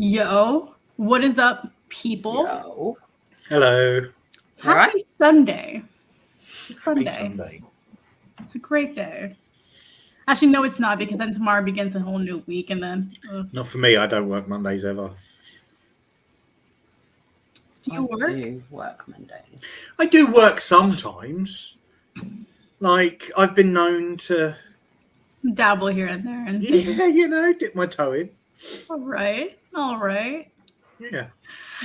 Yo, what is up, people? Yo. Hello. Happy Sunday. It's Happy Sunday. Sunday. It's a great day. Actually, no, it's not, because then tomorrow begins a whole new week, and then... Not for me. I don't work Mondays ever. Do you work? I do work Mondays. I do work sometimes. Like, I've been known to... Dabble here and there. And Yeah, dip my toe in. All right. Yeah.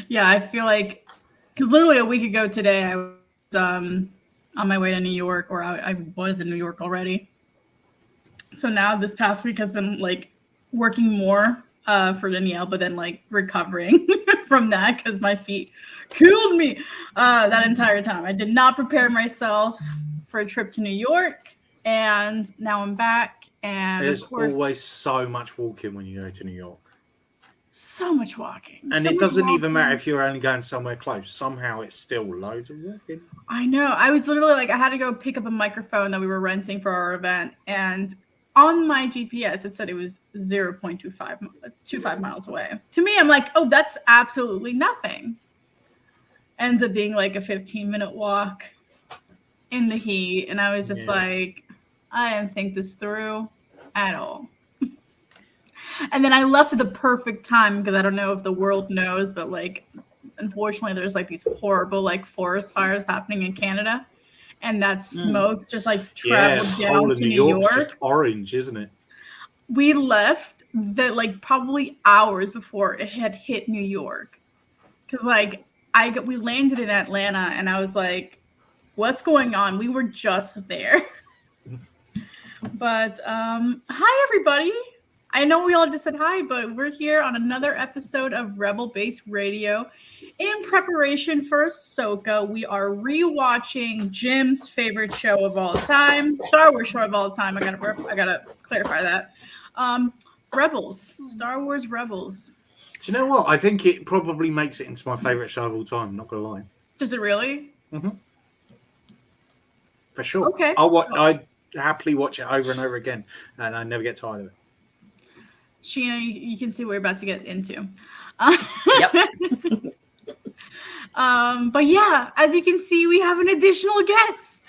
Yeah, I feel like... Because literally a week ago today, I was on my way to New York, or I was in New York already. So now this past week has been, like, working more for Danielle, but then, like, recovering from that because my feet killed me that entire time. I did not prepare myself for a trip to New York, and now I'm back. And there's of course, always so much walking when you go to New York. so much walking. And so it much doesn't even walking. matter if you're only going somewhere close. Somehow it's still loads of walking. I know. I was literally like, I had to go pick up a microphone that we were renting for our event, and on my GPS, it said it was 0.25 miles away. To me, I'm like, oh, that's absolutely nothing. Ends up being like a 15-minute walk in the heat. And I was just like, I didn't think this through at all. And then I left at the perfect time because I don't know if the world knows, but like, unfortunately, there's like these horrible like forest fires happening in Canada. And that smoke just like traveled down to New York. Just orange, isn't it? We left like probably hours before it had hit New York, because like we landed in Atlanta, and I was like, "What's going on?" We were just there. But hi everybody. I know we all just said hi, but we're here on another episode of Rebel Base Radio. In preparation for Ahsoka, we are rewatching Jim's favorite show of all time, Star Wars show of all time. I gotta clarify that. Rebels, Star Wars Rebels. Do you know what? I think it probably makes it into my favourite show of all time. I'm not gonna lie. Does it really? Mm-hmm. For sure. Okay. I'd happily watch it over and over again, and I never get tired of it. Sheena, you can see what we're about to get into. Yep. But yeah, as you can see, we have an additional guest.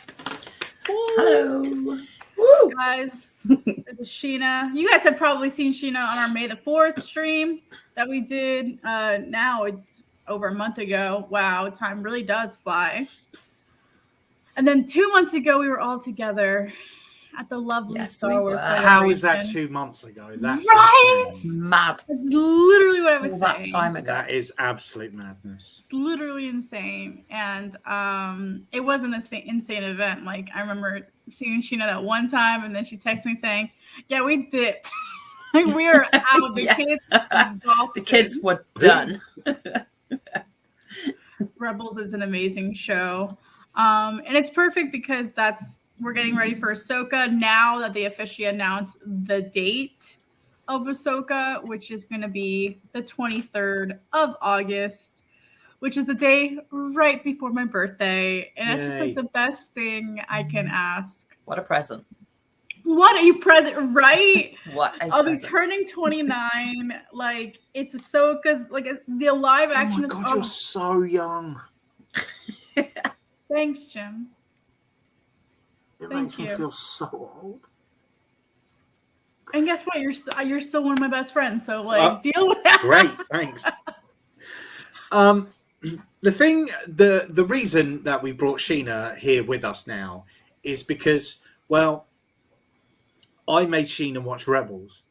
Hello. Woo! Guys, this is Sheena. You guys have probably seen Sheena on our May the 4th stream that we did. Now it's over a month ago. Wow, time really does fly. And then 2 months ago, we were all together at the lovely Star Wars celebration. How is that 2 months ago? That's right? Mad. That's literally what I was saying. That time ago. That is absolute madness. It's literally insane. And it was an insane event. Like, I remember seeing Sheena that one time, and then she texted me saying, yeah, we dipped. Like, we were out. The kids exhausted. The kids were done. Rebels is an amazing show. And it's perfect because we're getting ready for Ahsoka now that they officially announced the date of Ahsoka, which is going to be the 23rd of August, which is the day right before my birthday. And it's just like the best thing I can ask. What a present. What a present, right? What a I'll present. be turning 29. Like, it's Ahsoka's, like, the live action. Oh my God, you're so young. Thanks, Jim. It makes me feel so old. And guess what? You're still one of my best friends. So like, deal with that. Great, thanks. The reason that we brought Sheena here with us now is because, well, I made Sheena watch Rebels.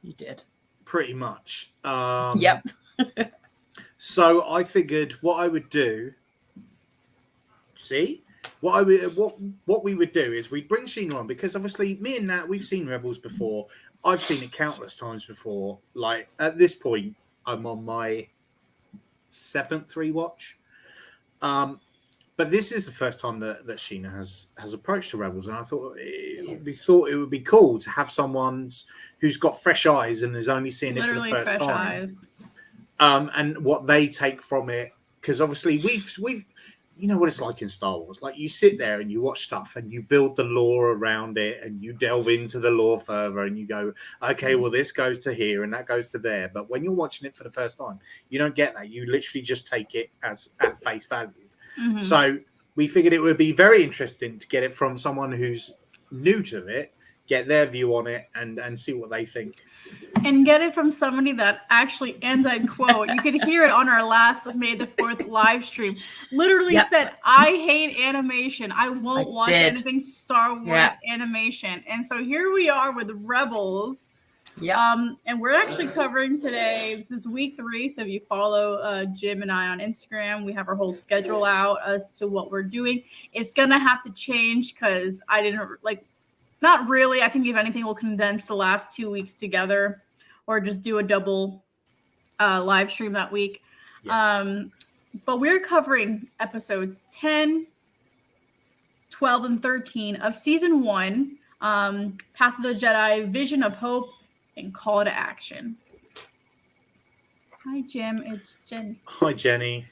You did. Pretty much. Yep. So I figured what I would do. See? What we would do is we'd bring Sheena on, because obviously me and Nat, we've seen Rebels before. I've seen it countless times before. Like, at this point, I'm on my 7th rewatch. But this is the first time that Sheena has approached the Rebels, and I thought it would be cool to have someone who's got fresh eyes and is only seeing it for the first time. And what they take from it, because obviously you know what it's like in Star Wars. Like you sit there and you watch stuff and you build the lore around it and you delve into the lore further and you go, okay, well, this goes to here and that goes to there. But when you're watching it for the first time, you don't get that. You literally just take it as at face value. Mhm. So we figured it would be very interesting to get it from someone who's new to it, get their view on it and see what they think. And get it from somebody that actually, and I quote, you could hear it on our last May the 4th live stream, literally said, I hate animation. I won't watch anything Star Wars animation. And so here we are with Rebels. And we're actually covering today, this is week 3. So if you follow Jim and I on Instagram, we have our whole schedule out as to what we're doing. It's going to have to change because I didn't not really. I think if anything, we'll condense the last 2 weeks together or just do a double live stream that week. Yeah. But we're covering episodes 10, 12, and 13 of season 1, Path of the Jedi, Vision of Hope, and Call to Action. Hi, Jim. It's Jenny. Hi, Jenny.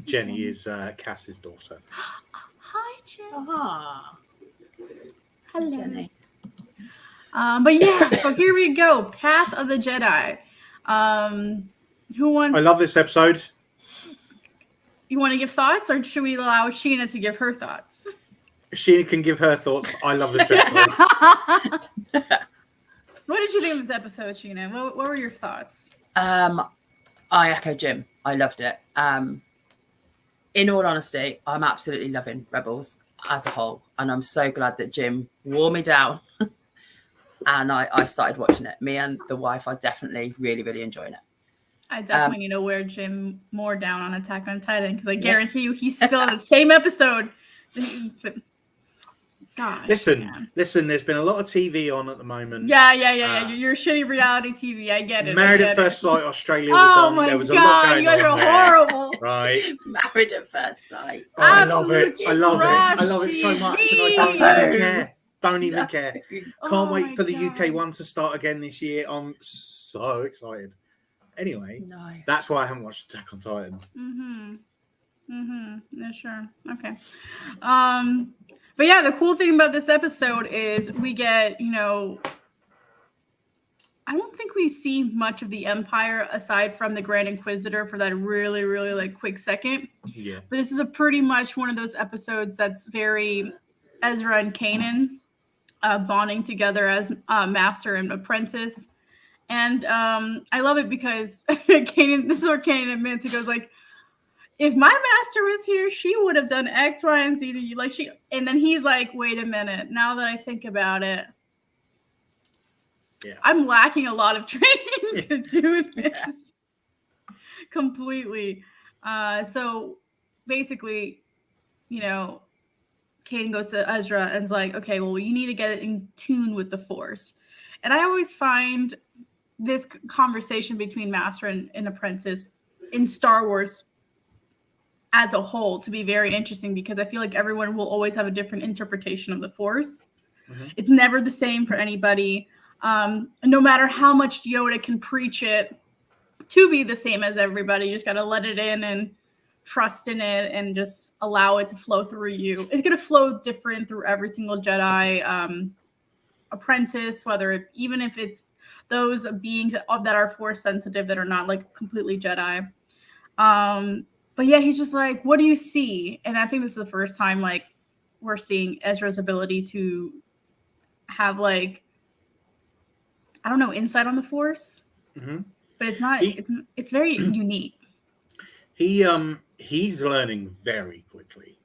Jenny is Cass's daughter. Hi, Jim. Ah. Hello. Jenny. But yeah, so here we go. Path of the Jedi. Who wants? I love this episode. You want to give thoughts, or should we allow Sheena to give her thoughts? Sheena can give her thoughts. I love this episode. What did you think of this episode, Sheena? What were your thoughts? I echo Jim. I loved it. In all honesty, I'm absolutely loving Rebels as a whole, and I'm so glad that Jim wore me down and I started watching it. Me and the wife are definitely really enjoying it. I definitely need to wear Jim more down on Attack on Titan because I guarantee you he's still in the same episode. God, listen, there's been a lot of TV on at the moment. Yeah. You're shitty reality TV. I get it. Married at First Sight Australia was on. My there was God, a lot going you guys on are horrible. Right. Married at First Sight. Oh, I love it. I love trash it. I love it so much, and I don't even care. Don't even care. Can't wait for the UK one to start again this year. I'm so excited. Anyway, that's why I haven't watched Attack on Titan. Yeah, sure. Okay. But yeah, the cool thing about this episode is we get, I don't think we see much of the Empire aside from the Grand Inquisitor for that really quick second. Yeah. But this is a pretty much one of those episodes that's very Ezra and Kanan bonding together as master and apprentice. And I love it because Kanan, this is where Kanan admits, he goes like, if my master was here, she would have done X, Y, and Z to you. And then he's like, wait a minute. Now that I think about it, I'm lacking a lot of training to do this completely. So basically, Kanan goes to Ezra and is like, okay, well, you need to get it in tune with the Force. And I always find this conversation between master and apprentice in Star Wars as a whole to be very interesting because I feel like everyone will always have a different interpretation of the Force. Mm-hmm. It's never the same for anybody. No matter how much Yoda can preach it to be the same as everybody, you just got to let it in and trust in it and just allow it to flow through you. It's going to flow different through every single Jedi apprentice, even if it's those beings that are Force sensitive that are not like completely Jedi. But yeah, he's just like, what do you see? And I think this is the first time like we're seeing Ezra's ability to have like, I don't know, insight on the Force. Mm-hmm. But it's not. It's very unique. He's learning very quickly.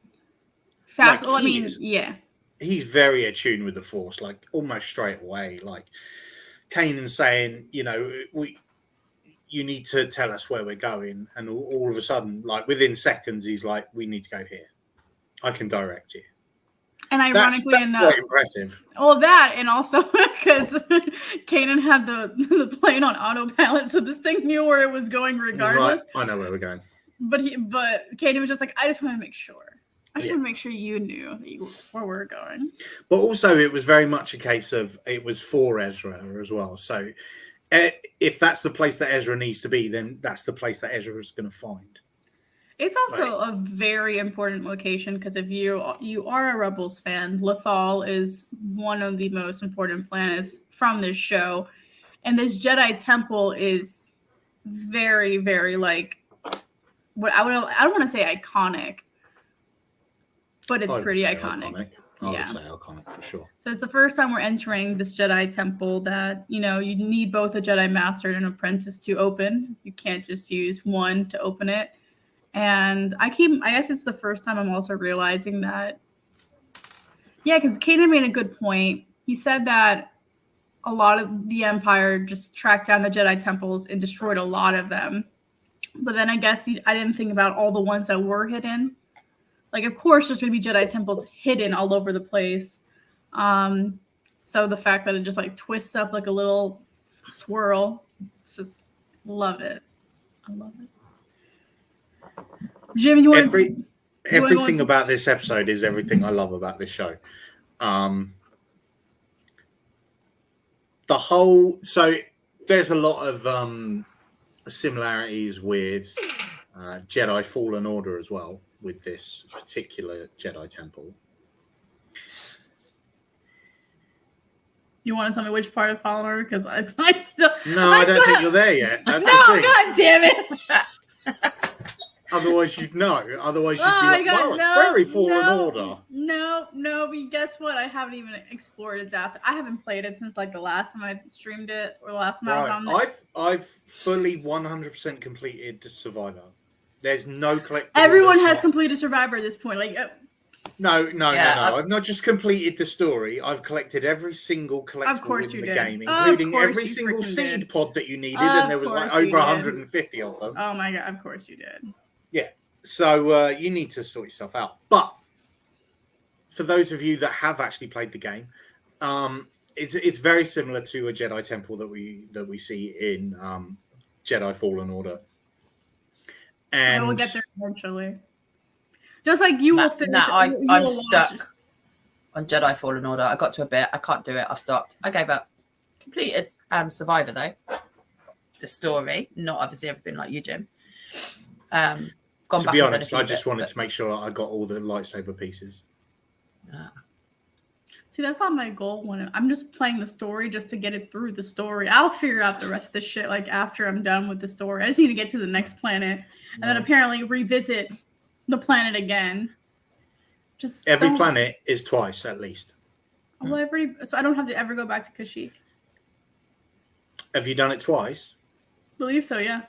Fast. Like, yeah. He's very attuned with the Force, like almost straight away. Like Kanan saying, you need to tell us where we're going. And all of a sudden, like within seconds, he's like, we need to go here. I can direct you. And ironically enough, quite impressive. Well, that, and also because Kanan had the plane on autopilot, so this thing knew where it was going regardless. Like, I know where we're going. But Kanan was just like, I just want to make sure. I just want to make sure you knew where we're going. But also, it was very much a case of it was for Ezra as well. So if that's the place that Ezra needs to be, then that's the place that Ezra is going to find. It's also a very important location because if you are a Rebels fan, Lothal is one of the most important planets from this show, and this Jedi temple is very, very like what I don't want to say iconic, but it's pretty iconic. I would say iconic for sure. So it's the first time we're entering this Jedi temple that, you need both a Jedi Master and an apprentice to open. You can't just use one to open it. And I guess it's the first time I'm also realizing that, because Kanan made a good point. He said that a lot of the Empire just tracked down the Jedi temples and destroyed a lot of them. But then I guess I didn't think about all the ones that were hidden. Like, of course, there's going to be Jedi temples hidden all over the place. So the fact that it just like twists up like a little swirl, it's just love it. I love it. Jim, you want everything about this episode is everything I love about this show. So there's a lot of similarities with Jedi Fallen Order as well with this particular Jedi temple. You want to tell me which part of Fallen Order? Because I don't think you're there yet. That's the thing. God damn it! Otherwise, you'd know. Otherwise, you'd be like, it's very Fallen Order. No, but guess what? I haven't even explored it that. I haven't played it since like the last time I streamed it or the last time I was on there. I've fully 100% completed Survivor. There's no collectible. Everyone has completed Survivor at this point. Like, no. I've not just completed the story. I've collected every single collectible in the game, including every single seed pod that you needed, and there was like over 150 of them. Oh my god! Of course you did. Yeah. So you need to sort yourself out. But for those of you that have actually played the game, it's very similar to a Jedi temple that we see in Jedi Fallen Order. And we'll get there eventually. Just like you will finish. I'm stuck on Jedi Fallen Order. I got to a bit. I can't do it. I've stopped. I gave up. Completed Survivor though. The story, not obviously everything like you, Jim. To be honest, I just wanted to make sure I got all the lightsaber pieces. See, that's not my goal. When I'm just playing the story just to get it through the story. I'll figure out the rest of the shit like after I'm done with the story. I just need to get to the next planet and then apparently revisit the planet again. Just every planet is twice at least. Well, so I don't have to ever go back to Kashyyyk. Have you done it twice? I believe so, yeah.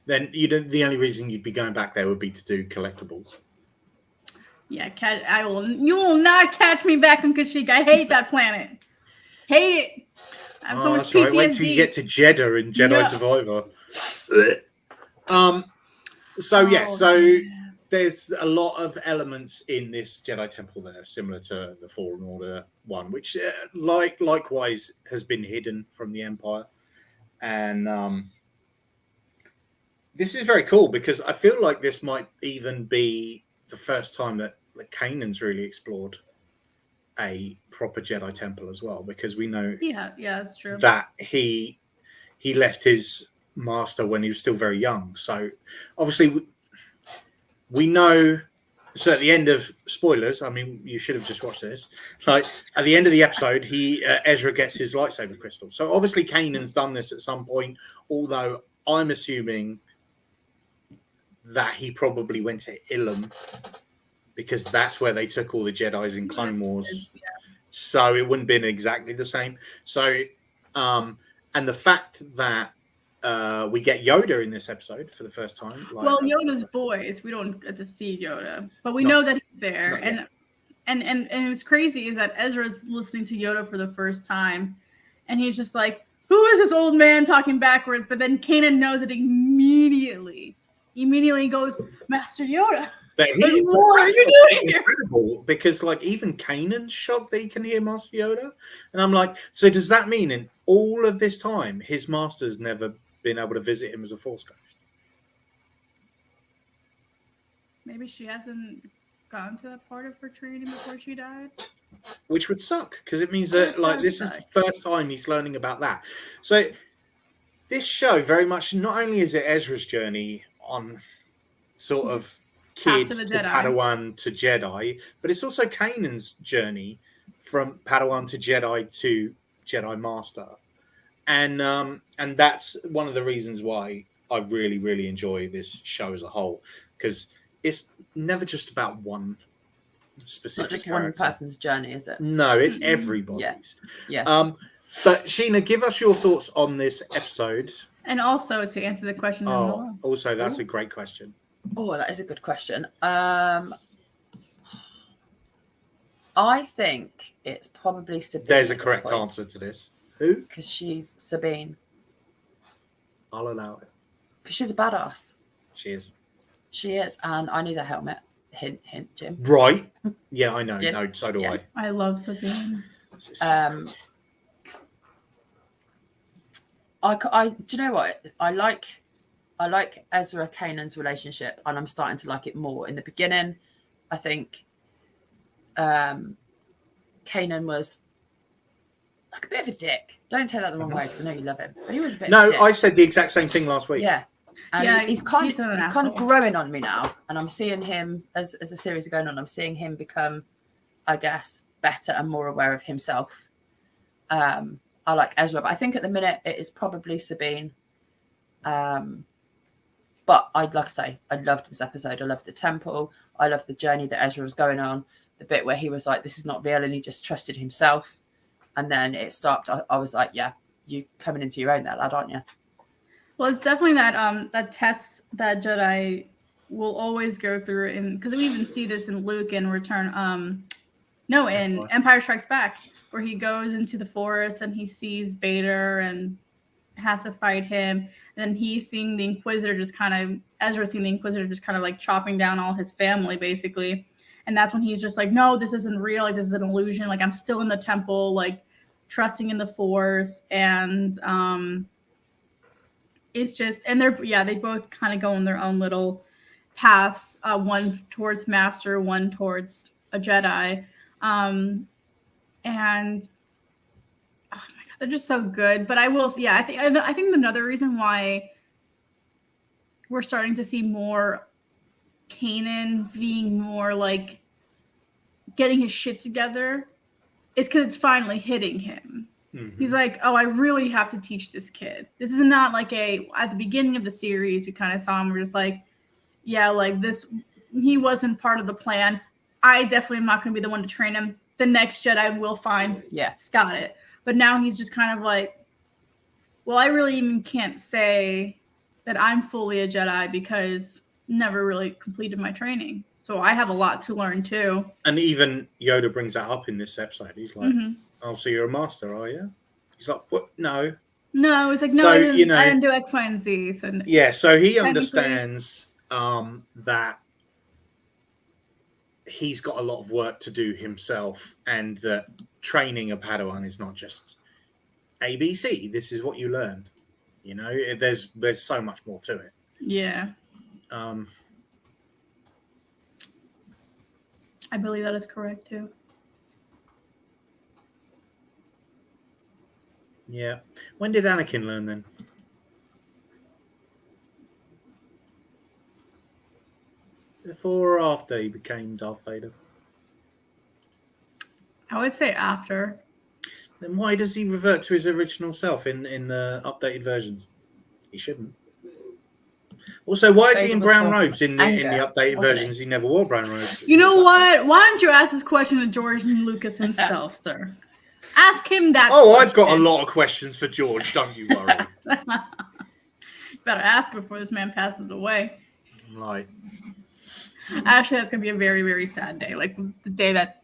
Then the only reason you'd be going back there would be to do collectibles. Yeah, you will not catch me back on Kashyyyk. I hate that planet. Hate it. I have so much PTSD. Right. Wait till you get to Jeddah in Jedi Survivor. So there's a lot of elements in this Jedi temple that are similar to the Fallen Order one, which likewise has been hidden from the Empire. And this is very cool because I feel like this might even be the first time that Kanan's really explored a proper Jedi temple as well, because we know that's true, that he left his master when he was still very young. So obviously we know, so at the end of spoilers, I mean, you should have just watched this, like at the end of the episode Ezra gets his lightsaber crystal. So obviously Kanan's done this at some point, although I'm assuming that he probably went to Ilum because that's where they took all the Jedis in Clone Wars. Yeah. So it wouldn't have been exactly the same. So, and the fact that we get Yoda in this episode for the first time. Yoda's voice, we don't get to see Yoda, but we know that he's there. And what's crazy is that Ezra's listening to Yoda for the first time, and he's just like, who is this old man talking backwards? But then Kanan knows it immediately. Immediately goes, Master Yoda. But what are you doing here? Incredible, because like even Kanan's shocked that he can hear Master Yoda, and I'm like, so does that mean in all of this time his master's never been able to visit him as a Force ghost? Maybe she hasn't gone to that part of her training before she died. Which would suck because it means that like this is the first time he's learning about that. So this show very much not only is it Ezra's journey on sort of kid to the to Jedi. Padawan to Jedi, but it's also Kanan's journey from Padawan to Jedi Master, and that's one of the reasons why I really, really enjoy this show as a whole, because it's never just about one specific Not just character. one person's journey, is it? No, it's everybody's. Yeah. But Sheena, give us your thoughts on this episode. And also to answer the question. Also, that's a great question. Oh, that is a good question. I think it's probably Sabine. There's a correct answer to this. Who? Because she's Sabine. I'll allow it. Because she's a badass. She is. She is. And I need a helmet. Hint, hint, Jim. Right. Yeah, I know. Jim? No, so do Yeah. I love Sabine. I. Do you know what? I like Ezra Kanan's relationship, and I'm starting to like it more. In the beginning, I think Kanan was like a bit of a dick. Don't take that the wrong way, because I know you love him, but he was a bit. No, of a dick. I said the exact same thing last week. Yeah, and Yeah, he's kind he's an of asshole. growing on me now, and I'm seeing him as the series is going on. I'm seeing him become, I guess, better and more aware of himself. I like Ezra, but I think at the minute it is probably Sabine. But I'd like to say, I loved this episode. I loved the temple. I loved the journey that Ezra was going on. The bit where he was like, this is not real, and he just trusted himself. And then it stopped. I was like, yeah, you coming into your own there, lad, aren't you? Well, it's definitely that test that Jedi will always go through, because we even see this in Luke in in Empire Strikes Back, where he goes into the forest and he sees Vader and has to fight him. And then he's seeing the Inquisitor Ezra seeing the Inquisitor just kind of like chopping down all his family, basically. And that's when he's just like, no, this isn't real. Like, this is an illusion. Like, I'm still in the temple, like, trusting in the Force. And it's just, and they both kind of go on their own little paths. One towards Master, one towards a Jedi. And oh my God, they're just so good. But I think another reason why we're starting to see more Kanan being more like getting his shit together is because it's finally hitting him. Mm-hmm. He's like, oh, I really have to teach this kid. This is not like at the beginning of the series, we kind of saw him, we're just like, yeah, like this, he wasn't part of the plan. I definitely am not going to be the one to train him. The next Jedi will find. Yes. Got it. But now he's just kind of like, well, I really even can't say that I'm fully a Jedi because never really completed my training. So I have a lot to learn too. And even Yoda brings that up in this episode. He's like, oh, so you're a master, are you? He's like, what? No. No, it's like, no, so, I didn't do X, Y, and Z. So yeah, so he understands that he's got a lot of work to do himself, and that training a Padawan is not just ABC. This is what you learn. You know, there's so much more to it. Yeah. I believe that is correct too. Yeah. When did Anakin learn then? Before or after he became Darth Vader? I would say after. Then why does he revert to his original self in the updated versions? He shouldn't. Also, why is he in brown robes in the updated versions? He never wore brown robes. You know what? Why don't you ask this question to George Lucas himself, sir? Ask him that. Oh, question. I've got a lot of questions for George. Don't you worry. Better ask before this man passes away. Right. Actually, that's gonna be a very, very sad day. Like the day that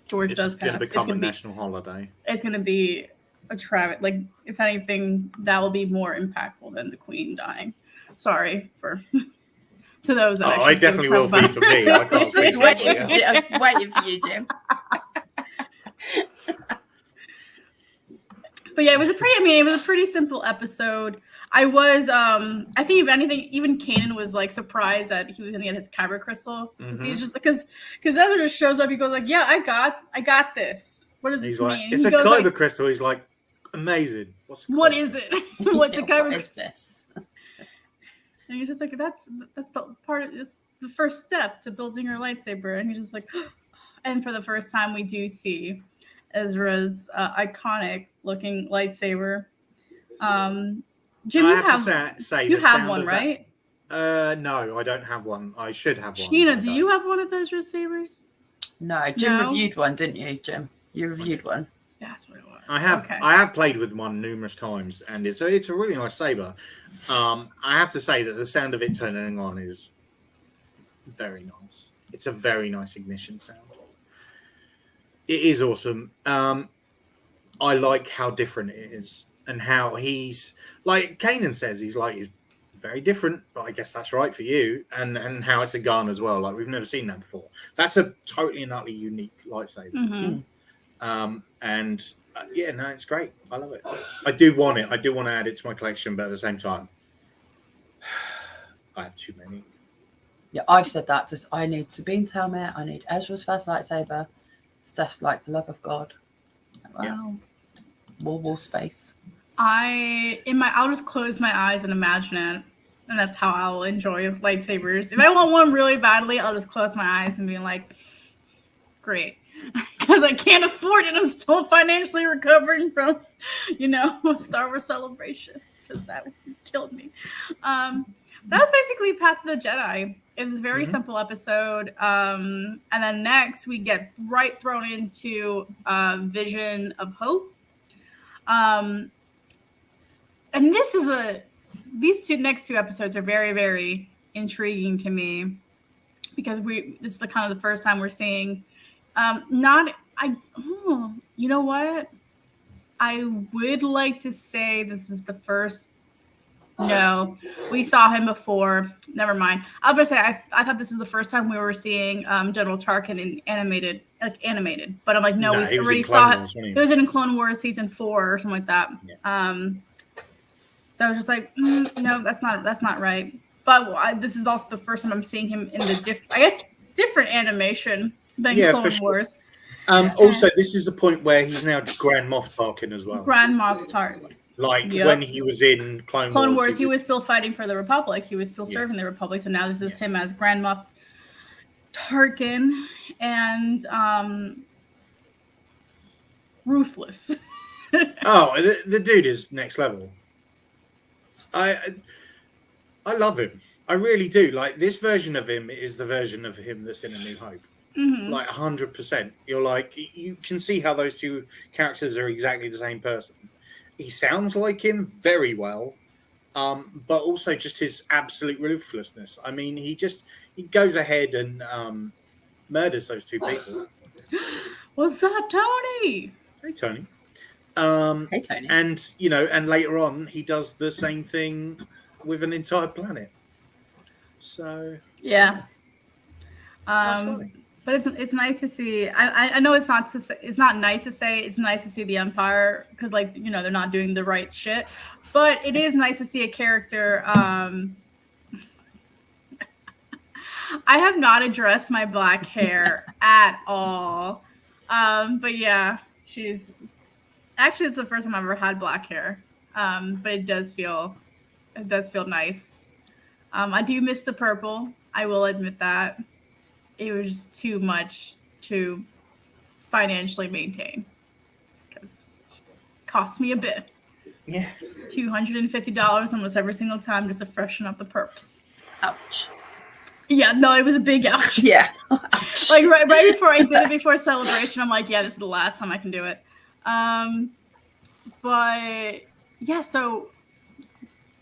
George does pass. It's gonna become a national holiday. It's gonna be a tragedy. Like, if anything, that will be more impactful than the Queen dying. Sorry to those that. Oh, I definitely will be for me. I can't I was waiting for you, Jim. But yeah, it was a pretty simple episode. I think if anything, even Kanan was like surprised that he was gonna get his kyber crystal. Mm-hmm. He's just because Ezra just shows up. He goes like, "Yeah, I got this. What does this mean?" It's a kyber crystal. He's like, "Amazing. What is it? What's a kyber crystal? What is this?" And he's just like, "That's the part of this. the first step to building her lightsaber. And he's just like, and for the first time, we do see Ezra's iconic looking lightsaber. Jim, I have to say you the have sound one, of that- right? No, I don't have one. I should have one. Sheena, but I do don't. you have one of Ezra's sabers? No, Jim No? reviewed one, didn't you, Jim? You reviewed one. That's what it was. I have. Okay. I have played with one numerous times, and it's a really nice saber. I have to say that the sound of it turning on is very nice. It's a very nice ignition sound. It is awesome. I like how different it is, and how he's like Kanan says he's very different, but I guess that's right for you, and how it's a gun as well. Like we've never seen that before. That's a totally and utterly unique lightsaber. Mm-hmm. And yeah, no, it's great. I love it. I do want it. I do want to add it to my collection, but at the same time, I have too many. Yeah, I've said that. Just I need Sabine's helmet. I need Ezra's first lightsaber. Steph's like the love of God. Wow. Wall space. I'll just close my eyes and imagine it, and that's how I'll enjoy lightsabers. If I want one really badly, I'll just close my eyes and be like, great, because I can't afford it. I'm still financially recovering from, Star Wars Celebration, because that killed me. That was basically Path of the Jedi. It was a very simple episode. And then next we get right thrown into Vision of Hope. And these next two episodes are very, very intriguing to me, because this is the kind of the first time we're seeing you know what? I would like to say this is the first. No, we saw him before. Never mind. I was going to say I thought this was the first time we were seeing General Tarkin in animated. But I'm like, no, we already saw it. It was in Clone Wars season 4 or something like that. Yeah. So I was just like, no, that's not right. But this is also the first time I'm seeing him in the different animation than Clone Wars. Also, this is the point where he's now Grand Moff Tarkin as well. Grand Moff Tarkin. Like when he was in Clone Wars, he was still fighting for the Republic. He was still serving the Republic. So now this is him as Grand Moff Tarkin, and ruthless. Oh, the dude is next level. I love him. I really do. Like, this version of him is the version of him that's in A New Hope. Mm-hmm. Like 100%. You're like, you can see how those two characters are exactly the same person. He sounds like him very well, but also just his absolute ruthlessness. I mean, he goes ahead and murders those two people. What's that, Tony? Hey, Tony. Hey, Tony. And and later on, he does the same thing with an entire planet. So yeah. But it's nice to see. I know it's not nice to say. It's nice to see the Empire, because they're not doing the right shit. But it is nice to see a character. I have not addressed my black hair at all. But yeah, it's the first time I've ever had black hair. But it does feel nice. I do miss the purple. I will admit that. It was just too much to financially maintain, because it cost me a bit. Yeah. $250 almost every single time just to freshen up the perps. Ouch. Yeah, no, it was a big ouch. Yeah. Ouch. Like right before I did it, before Celebration, I'm like, yeah, this is the last time I can do it. But yeah, so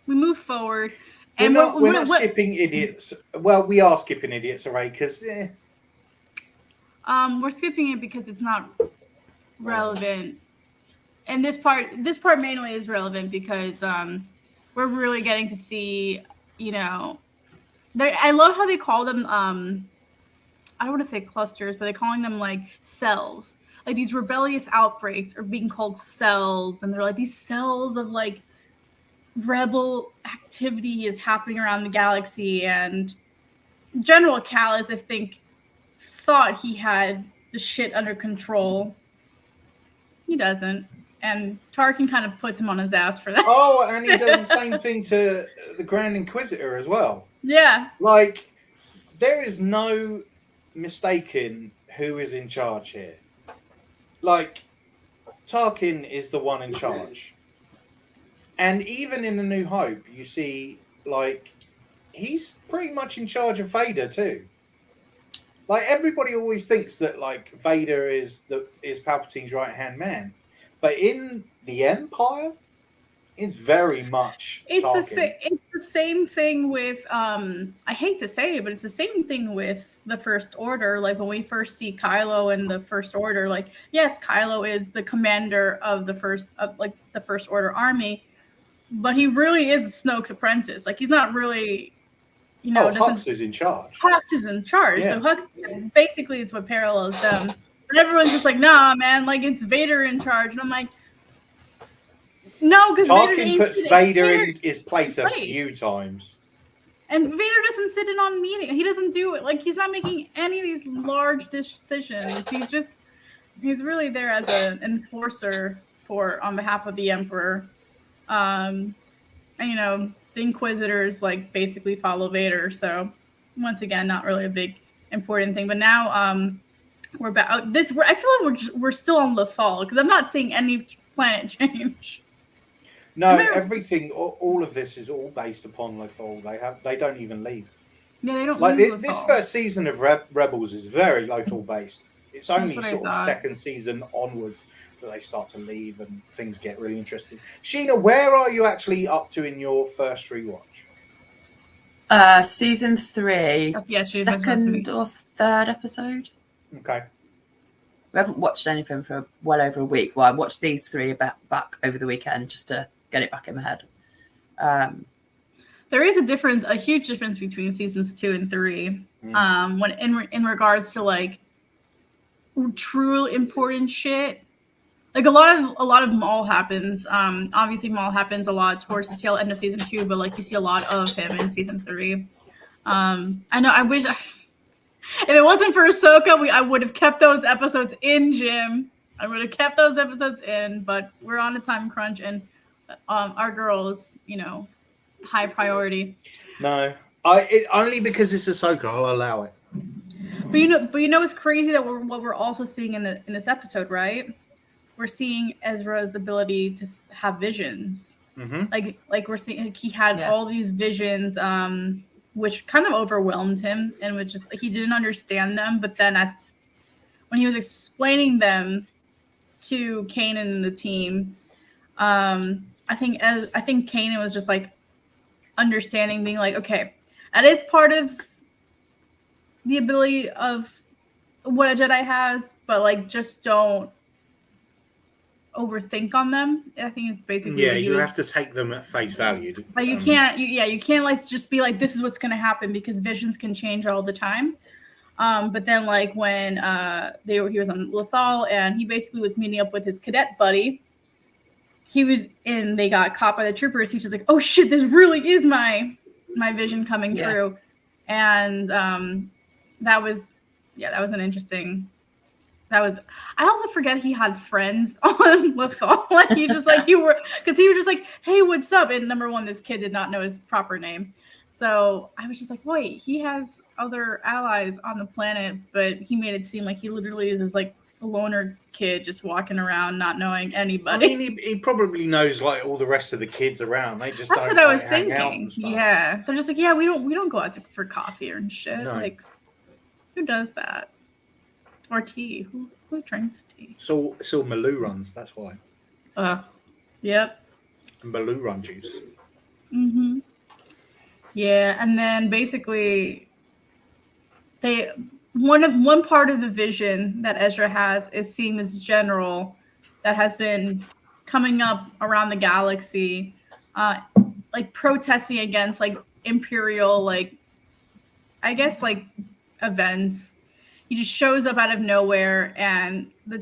we move forward. And we're not skipping idiots. Well, we are skipping idiots, alright? Because we're skipping it because it's not relevant. And this part mainly is relevant because we're really getting to see, I love how they call them. I don't want to say clusters, but they're calling them like cells. Like these rebellious outbreaks are being called cells, and they're like these cells of like rebel activity is happening around the galaxy. And General Kallus, I think, thought he had the shit under control. He doesn't. And Tarkin kind of puts him on his ass for that. Oh, and he does the same thing to the Grand Inquisitor as well. Yeah. Like, there is no mistaking who is in charge here. Like, Tarkin is the one in charge. And even in A New Hope, you see, like, he's pretty much in charge of Vader too. Like, everybody always thinks that, like, Vader is Palpatine's right-hand man. But in the Empire, it's very much Tarkin. It's the same thing with I hate to say it, but it's the same thing with the First Order. Like, when we first see Kylo in the First Order, like, yes, Kylo is the commander of the First Order army, but he really is Snoke's apprentice. Like, he's not really, you know. Hux is in charge. Hux is in charge. Yeah. So Hux basically is what parallels them. But everyone's just like, nah, man, like, it's Vader in charge. And I'm like, no, because Tarkin puts Vader in his place a few times. And Vader doesn't sit in on meetings. He doesn't do it. Like, he's not making any of these large decisions. He's really there as an enforcer on behalf of the Emperor. And, you know, the Inquisitors, like, basically follow Vader. So, once again, not really a big important thing. But now we're back. I feel like we're still on Lothal, because I'm not seeing any planet change. No, everything, all of this is all based upon Lothal. They don't even leave. Yeah, they don't. Like, leave this Lothal. first season of Rebels is very Lothal based. It's only what I sort of thought. second season onwards that they start to leave and things get really interesting. Sheena, where are you actually up to in your first rewatch? Season 3, second or third episode. Okay. We haven't watched anything for well over a week. Well, I watched these 3 back over the weekend just to get it back in my head. There is a huge difference between seasons 2 and 3. When in regards to, like, true important shit. Like, a lot of Maul happens. Obviously Maul happens a lot towards the tail end of season 2, but, like, you see a lot of him in season 3. I know. I wish if it wasn't for Ahsoka, I would have kept those episodes in, Jim. I would have kept those episodes in, but we're on a time crunch, and our girls, you know, high priority. No, only because it's Ahsoka, I'll allow it. But you know, it's crazy that what we're also seeing in this episode, right? We're seeing Ezra's ability to have visions. Mm-hmm. Like we're seeing he had all these visions, which kind of overwhelmed him, and which is he didn't understand them. But then when he was explaining them to Kanan and the team, I think Kanan was just like understanding, being like, okay, that is part of the ability of what a Jedi has, but, like, just don't overthink on them. I think it's basically you have to take them at face value. But you can't like just be like, this is what's going to happen, because visions can change all the time. But then, like, when he was on Lothal and he basically was meeting up with his cadet buddy, they got caught by the troopers. He's just like, oh shit, this really is my vision coming true. And that was an interesting. I also forget he had friends on Lothal. Like, he's just like, because he was just like, hey, what's up? And number one, this kid did not know his proper name. So I was just like, wait, he has other allies on the planet, but he made it seem like he literally is this, like, a loner kid just walking around not knowing anybody. I mean, he probably knows, like, all the rest of the kids around. They just That's don't, what I was hang out thinking. and stuff. Yeah, they're just like, yeah, we don't go out for coffee or shit. No. Like, who does that? Or tea? Who drinks tea? So Maloo runs. That's why. Yep. And Maloo run juice. Mm-hmm. Yeah, and then basically, one part of the vision that Ezra has is seeing this general that has been coming up around the galaxy, like, protesting against, like, imperial, like, I guess, like, events. He just shows up out of nowhere, and the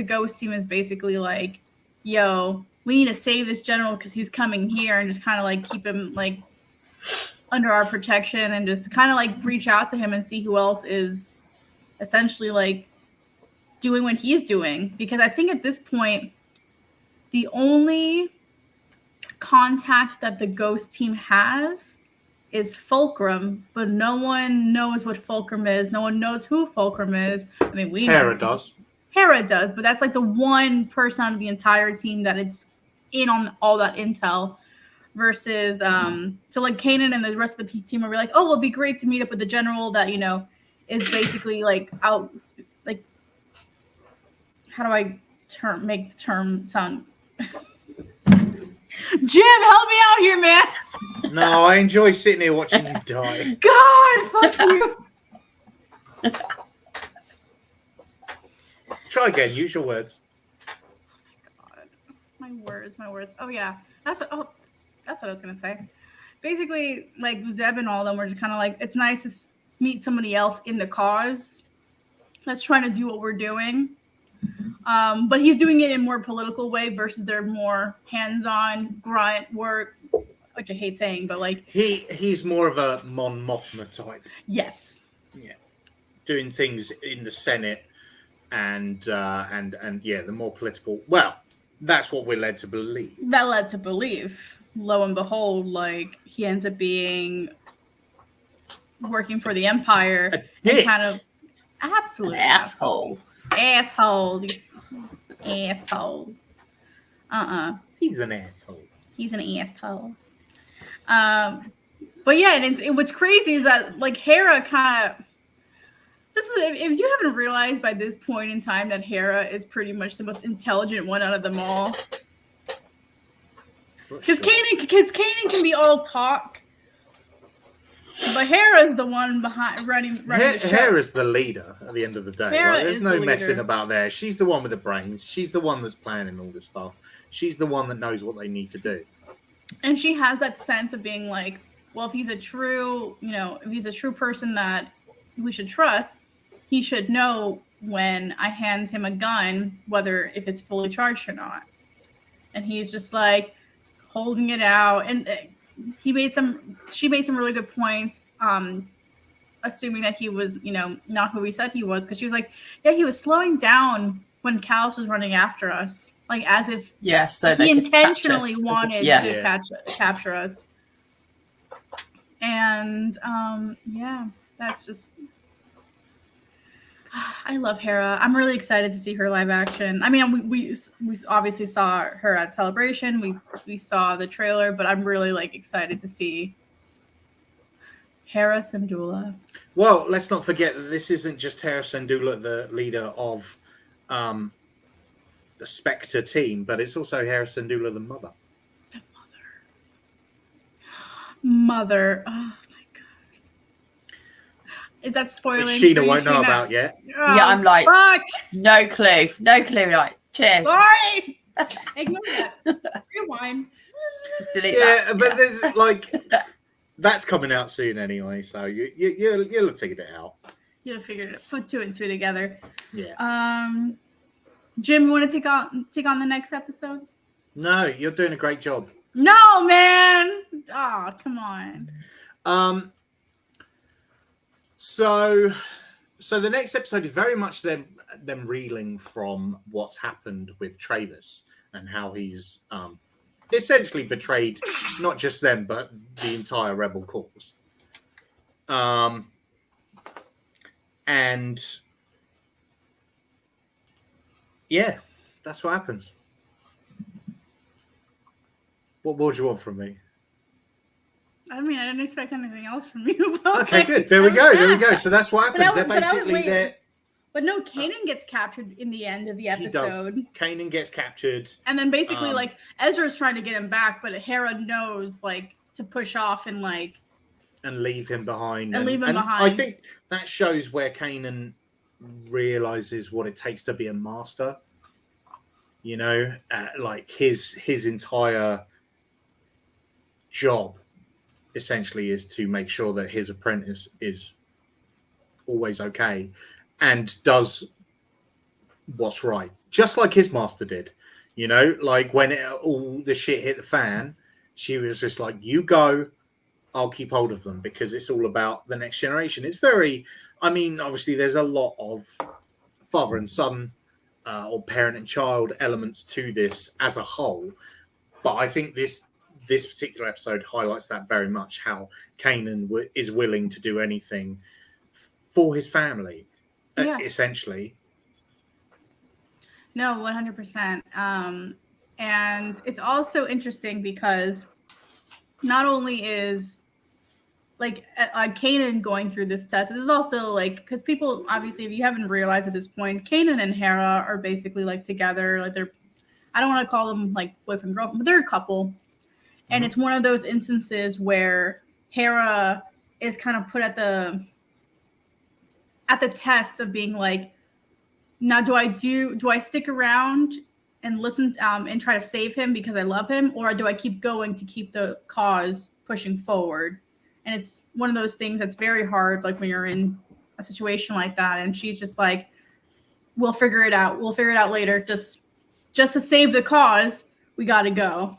ghost team is basically like, yo, we need to save this general because he's coming here, and just kind of, like, keep him, like, under our protection, and just kind of, like, reach out to him and see who else is essentially, like, doing what he's doing. Because I think at this point, the only contact that the ghost team has is Fulcrum, but no one knows what Fulcrum is. No one knows who Fulcrum is. I mean, we Hera know. does. Hera does, but that's like the one person on the entire team that it's in on all that intel. Versus, so like Kanan and the rest of the team will be like, oh, well, it'd be great to meet up with the general that, you know, is basically like out, like, how do I make the term sound? Jim, help me out here, man. No, I enjoy sitting here watching you die. God, fuck you. Try again. Use your words. God, my words. Oh yeah, that's what I was gonna say. Basically, like Zeb and all of them were just kind of like, it's nice to meet somebody else in the cause that's trying to do what we're doing. But he's doing it in a more political way versus their more hands-on grunt work, which I hate saying, but like he's more of a Mon Mothma type. Yes. Yeah, doing things in the Senate and yeah, the more political. Well, that's what we're led to believe. That led to believe. Lo and behold, like he ends up being working for the Empire and kind of absolute asshole. These assholes. He's an asshole. He's an asshole. But yeah, and what's crazy is that like Hera kind of. This is if you haven't realized by this point in time that Hera is pretty much the most intelligent one out of them all. Because Kanan can be all talk, but Hera's the one running the show. Hera's the leader at the end of the day. Right? There's no messing about there. She's the one with the brains. She's the one that's planning all this stuff. She's the one that knows what they need to do. And she has that sense of being like, well, if he's a true person that we should trust, he should know when I hand him a gun, if it's fully charged or not. And he's just like holding it out, and she made some really good points, assuming that he was, not who he said he was, because she was like, yeah, he was slowing down when Callus was running after us, like as if so he intentionally wanted to capture us. And that's just. I love Hera. I'm really excited to see her live action. I mean, we obviously saw her at Celebration. We saw the trailer, but I'm really like excited to see Hera Syndulla. Well, let's not forget that this isn't just Hera Syndulla, the leader of the Spectre team, but it's also Hera Syndulla, the mother. The mother. Oh. Is that spoiling? Which Sheena won't know about yet. Oh, yeah, I'm like, fuck. No clue. Like, cheers. Sorry. Ignore that. Rewind. Just delete that. Yeah, but there's like that's coming out soon anyway, so you'll have figured it out. You'll have figured it. Put two and two together. Yeah. Jim, you want to take on the next episode? No, you're doing a great job. No, man. Oh, come on. So the next episode is very much them reeling from what's happened with Travis and how he's essentially betrayed not just them but the entire rebel cause. And yeah, that's what happens. What more do you want from me? I mean, I didn't expect anything else from you. Okay, good. There we go. So that's what happens. They're basically there. But no, Kanan gets captured in the end of the episode. He does. Kanan gets captured. And then basically, like, Ezra's trying to get him back, but Hera knows, like, to push off and, like... And leave him behind. And I think that shows where Kanan realizes what it takes to be a master. You know, like, his entire job essentially is to make sure that his apprentice is always okay and does what's right, just like his master did. You know, like when all the shit hit the fan, she was just like, you go, I'll keep hold of them, because it's all about the next generation. It's very, I mean, obviously there's a lot of father and son or parent and child elements to this as a whole, but I think this particular episode highlights that very much, how Kanan is willing to do anything for his family, essentially. No, 100%. And it's also interesting because not only is like Kanan going through this test, this is also like, because people, obviously, if you haven't realized at this point, Kanan and Hera are basically like together. Like they're, I don't want to call them like boyfriend girlfriend, but they're a couple. And it's one of those instances where Hera is kind of put at the test of being like, now do I stick around and listen and try to save him because I love him, or do I keep going to keep the cause pushing forward? And it's one of those things that's very hard, like when you're in a situation like that. And she's just like, we'll figure it out. We'll figure it out later. Just to save the cause, we got to go.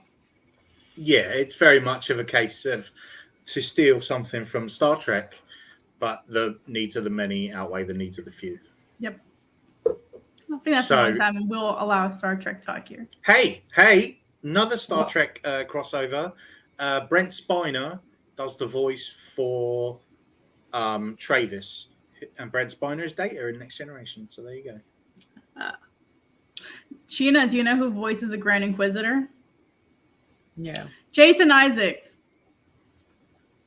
Yeah, it's very much of a case of to steal something from Star Trek, but the needs of the many outweigh the needs of the few. Yep. I think that's the only time, and we'll allow Star Trek talk here. Hey, another Star Trek crossover. Brent Spiner does the voice for Travis, and Brent Spiner is Data in Next Generation. So there you go. Sheena, do you know who voices the Grand Inquisitor? Yeah. Jason Isaacs.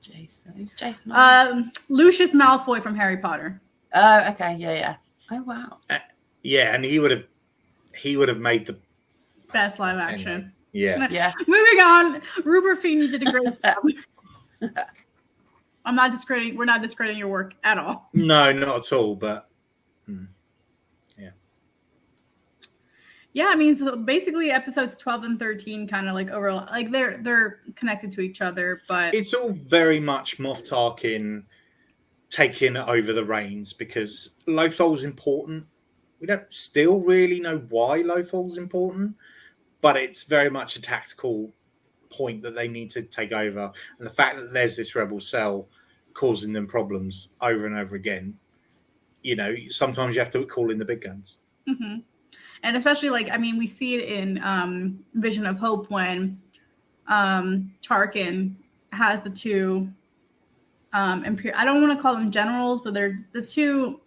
Who's Jason Isaacs? Lucius Malfoy from Harry Potter. Oh, okay. Yeah. Oh, wow. Yeah, and he would have made the best live action. Anyway, yeah. Moving on. Rupert Feeney did a great job. We're not discrediting your work at all. No, not at all. But yeah, I mean, so basically episodes 12 and 13 kind of like overlap, like they're connected to each other, but it's all very much Moff Tarkin taking over the reins because Lothal's important. We don't still really know why Lothal's important, but it's very much a tactical point that they need to take over. And the fact that there's this rebel cell causing them problems over and over again, you know, sometimes you have to call in the big guns. Mm-hmm. And especially, like, I mean, we see it in Vision of Hope when Tarkin has the two I don't want to call them generals, but they're the two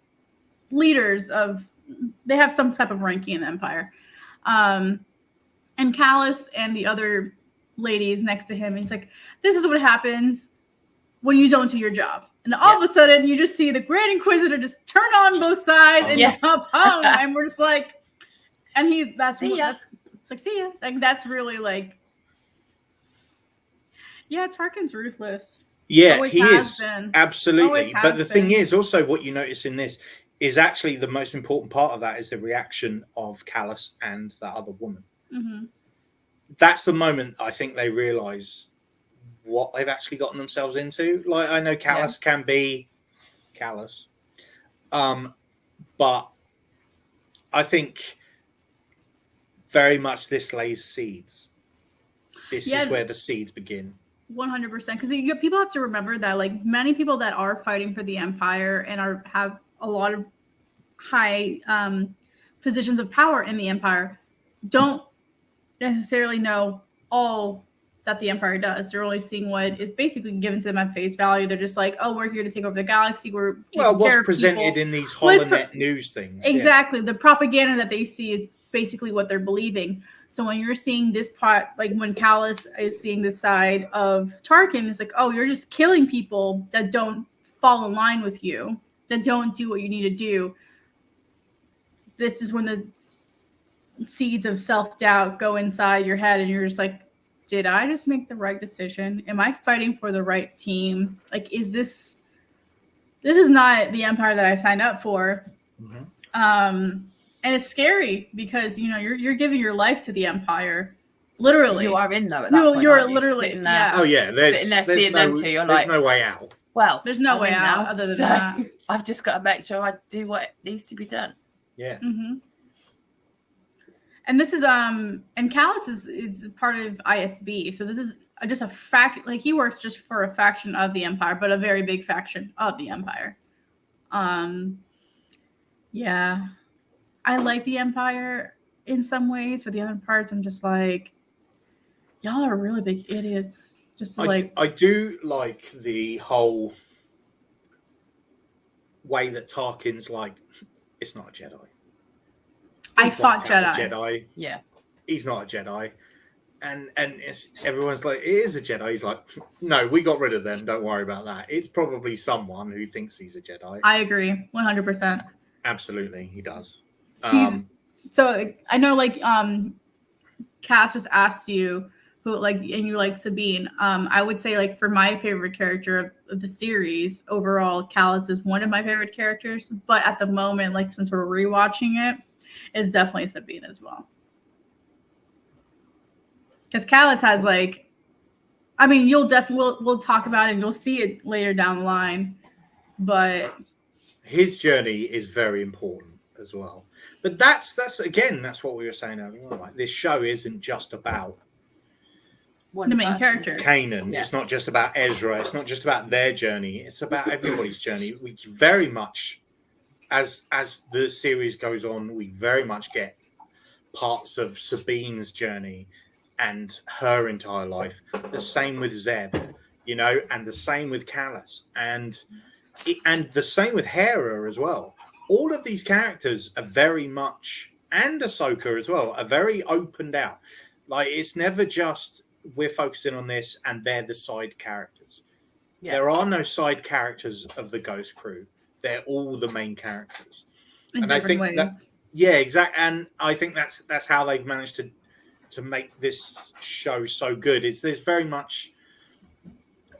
leaders of, they have some type of ranking in the Empire. And Callus and the other ladies next to him, he's like, this is what happens when you don't do your job. And all of a sudden, you just see the Grand Inquisitor just turn on both sides and jump home. And we're just like, and that's it's like, see ya. Like, that's really like, yeah, Tarkin's ruthless. Yeah, Always he is. been. Absolutely. But the thing been. is, also what you notice in this is actually the most important part of that is the reaction of Callus and that other woman. Mm-hmm. That's the moment I think they realize what they've actually gotten themselves into. Like, I know Callus can be Callus, but I think very much this lays seeds. This is where the seeds begin. 100%, because people have to remember that, like, many people that are fighting for the Empire and have a lot of high positions of power in the Empire don't necessarily know all that the Empire does. They're only seeing what is basically given to them at face value. They're just like, oh, we're here to take over the galaxy. We're what's presented in these holonet news things. Exactly. The propaganda that they see is basically what they're believing. So when you're seeing this part, like when Callus is seeing this side of Tarkin, it's like, oh, you're just killing people that don't fall in line with you, that don't do what you need to do. This is when the seeds of self-doubt go inside your head and you're just like, did I just make the right decision? Am I fighting for the right team? Like, is this is not the Empire that I signed up for. Mm-hmm. And it's scary because, you know, you're giving your life to the Empire, literally. You are in though at that point. You're literally sitting there. Oh yeah, sitting there seeing them two. You're like, no way out. Well, there's no way out other than that. I've just got to make sure I do what needs to be done. Yeah. Mm-hmm. And this is and Callus is part of ISB, so this is just a fact. Like, he works just for a faction of the Empire, but a very big faction of the Empire. Yeah, I like the Empire in some ways, but the other parts, I'm just like, Y'all are really big idiots. Just to I do like the whole way that Tarkin's like, it's not a Jedi. I fought Jedi. Yeah. He's not a Jedi. And everyone's like, it is a Jedi. He's like, no, we got rid of them. Don't worry about that. It's probably someone who thinks he's a Jedi. I agree, 100%. Absolutely, he does. So I know, like, Cass just asked you who, like, and you like Sabine. I would say, like, for my favorite character of the series overall, Callus is one of my favorite characters. But at the moment, like, since we're rewatching it, it's definitely Sabine as well. Because Callus has, like, I mean, you'll definitely we'll talk about it and you'll see it later down the line, but his journey is very important as well. But that's what we were saying earlier on. Like, this show isn't just about the main characters. Kanan. Yeah. It's not just about Ezra. It's not just about their journey. It's about everybody's journey. We very much, as the series goes on, we very much get parts of Sabine's journey and her entire life. The same with Zeb, and the same with Callus, and the same with Hera as well. All of these characters are very much, and Ahsoka as well, are very opened out. Like, it's never just we're focusing on this and they're the side characters. Yeah. There are no side characters of the Ghost crew. They're all the main characters. In different ways. Exactly. And I think that's how they've managed to make this show so good.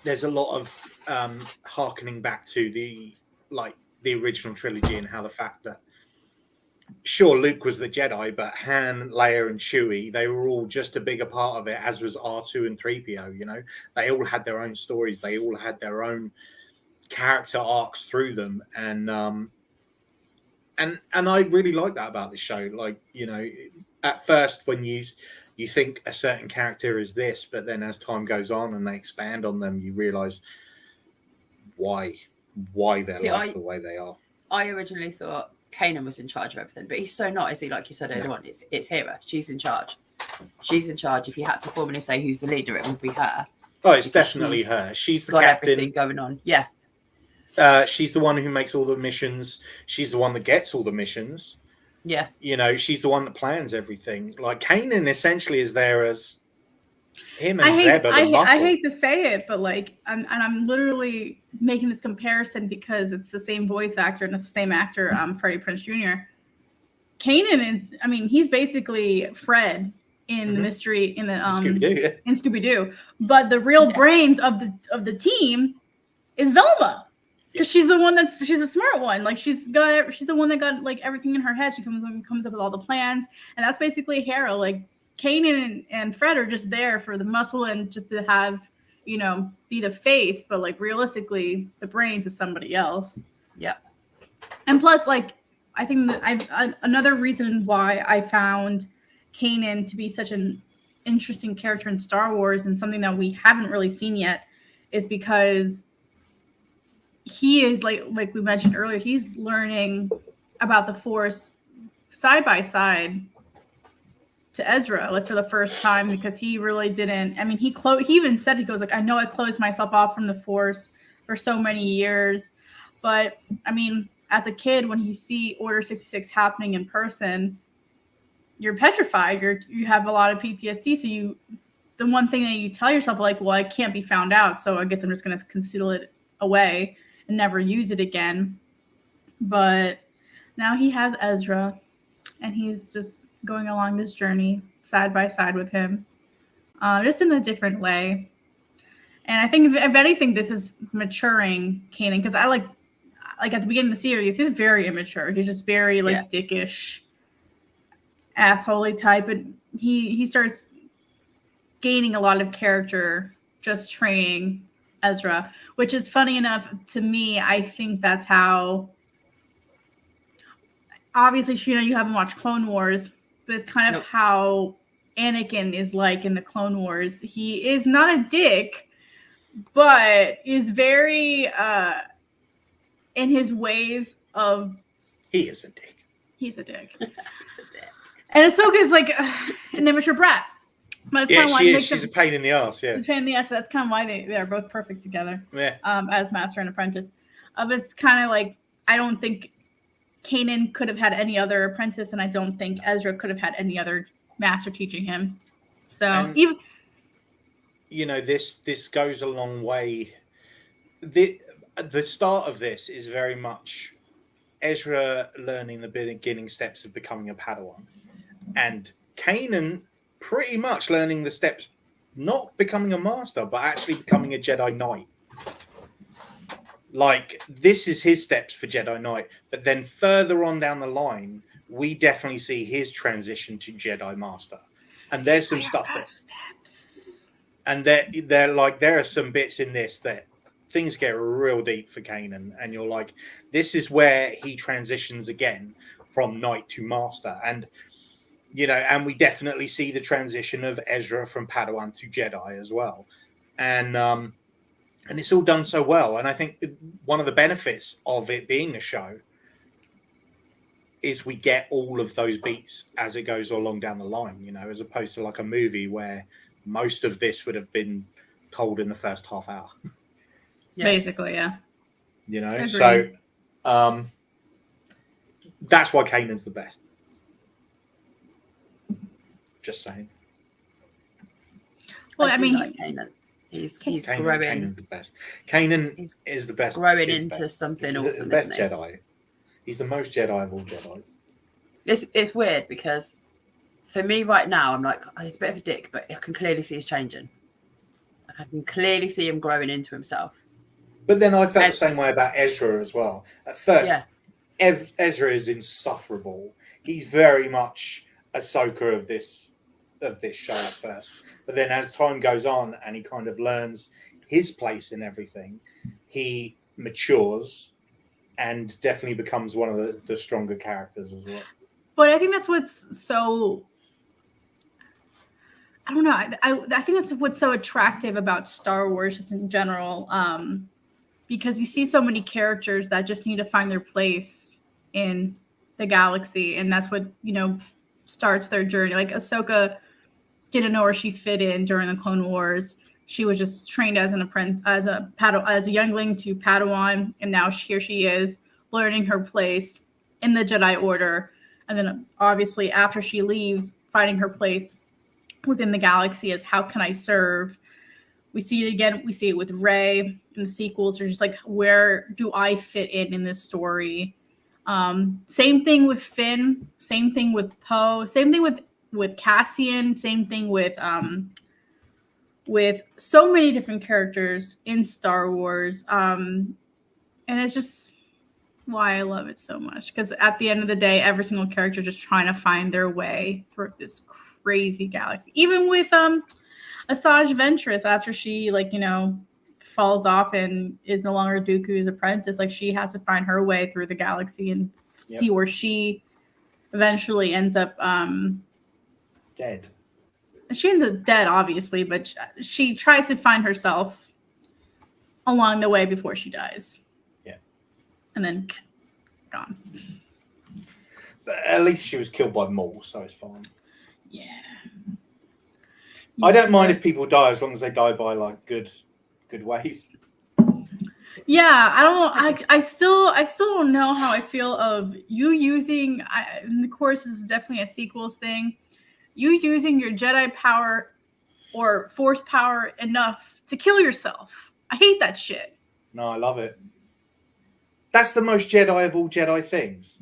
There's a lot of hearkening back to the original trilogy, and how the fact that sure, Luke was the Jedi, but Han, Leia, and Chewie, they were all just a bigger part of it, as was R2 and 3PO, They all had their own stories. They all had their own character arcs through them. And I really like that about the show. Like, at first when you think a certain character is this, but then as time goes on and they expand on them, you realize why they're the way they are. I originally thought Kanan was in charge of everything, but he's so not, is he? Like you said earlier on, it's Hera. She's in charge. She's in charge. If you had to formally say who's the leader, it would be her. Oh, it's definitely her. She's the got captain. Everything going on. Yeah. She's the one who makes all the missions. She's the one that gets all the missions. Yeah. She's the one that plans everything. Like, Kanan essentially is there as him and Zeb are the muscle. I hate to say it, but I'm literally making this comparison because it's the same voice actor and it's the same actor, Freddie Prinze Jr. Kanan is, he's basically Fred in the mystery in the in Scooby-Doo. But the real brains of the team is Velma. Because she's the one she's a smart one. Like, she's the one that got like everything in her head. She comes up with all the plans, and that's basically Hera. Like, Kanan and Fred are just there for the muscle and just to have, be the face. But like, realistically, the brains is somebody else. Yeah. And plus, like, I think that another reason why I found Kanan to be such an interesting character in Star Wars and something that we haven't really seen yet is because he is like we mentioned earlier, he's learning about the Force side by side to Ezra, like, for the first time, because he really didn't. He even said, he goes like, I know I closed myself off from the Force for so many years, but as a kid, when you see Order 66 happening in person, you're petrified. You have a lot of PTSD. So the one thing that you tell yourself, like, well, I can't be found out, so I guess I'm just going to conceal it away and never use it again. But now he has Ezra, and he's just going along this journey side by side with him, just in a different way. And I think, if anything, this is maturing Kanan, because I like at the beginning of the series, he's very immature. He's just very dickish, assholey type, but he starts gaining a lot of character just training Ezra, which is funny enough to me. I think that's how, obviously, Sheena, you haven't watched Clone Wars, but it's kind of how Anakin is like in the Clone Wars. He is not a dick, but is very in his ways of. He is a dick. He's a dick. He's a dick. And Ahsoka is like an immature brat. That's Yeah, kind of why she it is. makes She's a them, pain in the ass. Yeah. she's a pain in the ass, but that's kind of why they're both perfect together. Yeah. As master and apprentice. But it's kind of like, I don't think Kanan could have had any other apprentice, and I don't think Ezra could have had any other master teaching him. So And, even this goes a long way. The start of this is very much Ezra learning the beginning steps of becoming a Padawan, and Kanan pretty much learning the steps, not becoming a master, but actually becoming a Jedi Knight. Like, this is his steps for Jedi Knight, but then further on down the line, we definitely see his transition to Jedi Master. And there's some stuff that, steps. and there are some bits in this that things get real deep for Kanan, and you're like, this is where he transitions again from Knight to Master. And and we definitely see the transition of Ezra from Padawan to Jedi as well. And it's all done so well. And I think one of the benefits of it being a show is we get all of those beats as it goes along down the line, as opposed to like a movie where most of this would have been told in the first half hour. Yeah. Basically, yeah. Agreed. So that's why Kanan's the best. Just saying. Well, I mean, like Kanan. He's growing. Kanan's the best. Kanan is the best. Growing into something awesome. He's the best Jedi. He's the most Jedi of all Jedis. It's weird because for me right now, I'm like, he's a bit of a dick, but I can clearly see he's changing. Like, I can clearly see him growing into himself. But then I felt the same way about Ezra as well. At first, yeah. Ezra is insufferable. He's very much Ahsoka of this show at first. But then as time goes on and he kind of learns his place in everything, he matures and definitely becomes one of the stronger characters as well. But I think that's what's so... I don't know. I think that's what's so attractive about Star Wars just in general. Because you see so many characters that just need to find their place in the galaxy. And that's what, starts their journey. Like Ahsoka didn't know where she fit in during the Clone Wars. She was just trained as an apprentice, as a youngling to Padawan, and now here she is learning her place in the Jedi Order. And then obviously after she leaves, finding her place within the galaxy as how can I serve? We see it again. We see it with Rey in the sequels. They're just like, where do I fit in this story? Same thing with Finn. Same thing with Poe. Same thing with Cassian. Same thing with so many different characters in Star Wars. And it's just why I love it so much. Because at the end of the day, every single character just trying to find their way through this crazy galaxy. Even with Asajj Ventress, after she falls off and is no longer Dooku's apprentice, like she has to find her way through the galaxy and see where she eventually ends up dead. She ends up dead, obviously, but she tries to find herself along the way before she dies. Yeah. And then gone. But at least she was killed by Maul, so it's fine. Yeah. I don't mind if people die as long as they die by like good ways. Yeah, I don't know. I still don't know how I feel of you using. And of course, this is definitely a sequels thing. You using your Jedi power or Force power enough to kill yourself. I hate that shit. No, I love it. That's the most Jedi of all Jedi things.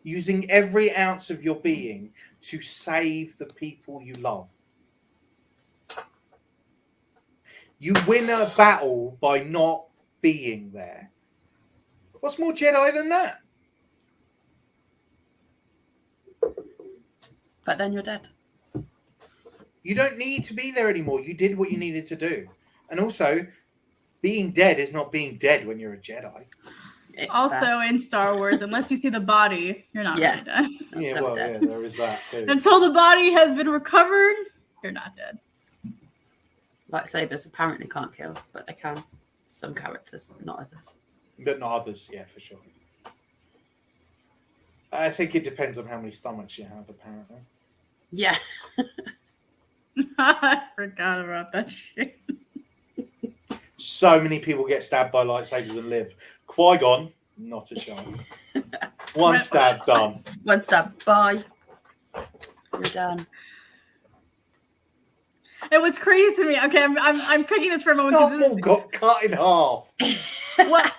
Using every ounce of your being to save the people you love. You win a battle by not being there. What's more Jedi than that? But then you're dead. You don't need to be there anymore. You did what you needed to do. And also, being dead is not being dead when you're a Jedi. Also in Star Wars, unless you see the body, you're not really dead. Yeah, well, yeah, there is that too. Until the body has been recovered, you're not dead. Lightsabers apparently can't kill, but they can. Some characters, not others. But not others, yeah, for sure. I think it depends on how many stomachs you have, apparently. Yeah. I forgot about that shit. So many people get stabbed by lightsabers and live. Qui-Gon, not a chance. One stab, done. One stab, bye. You're done. And what's crazy to me, okay, I'm picking this for a moment. Couple got cut in half. What?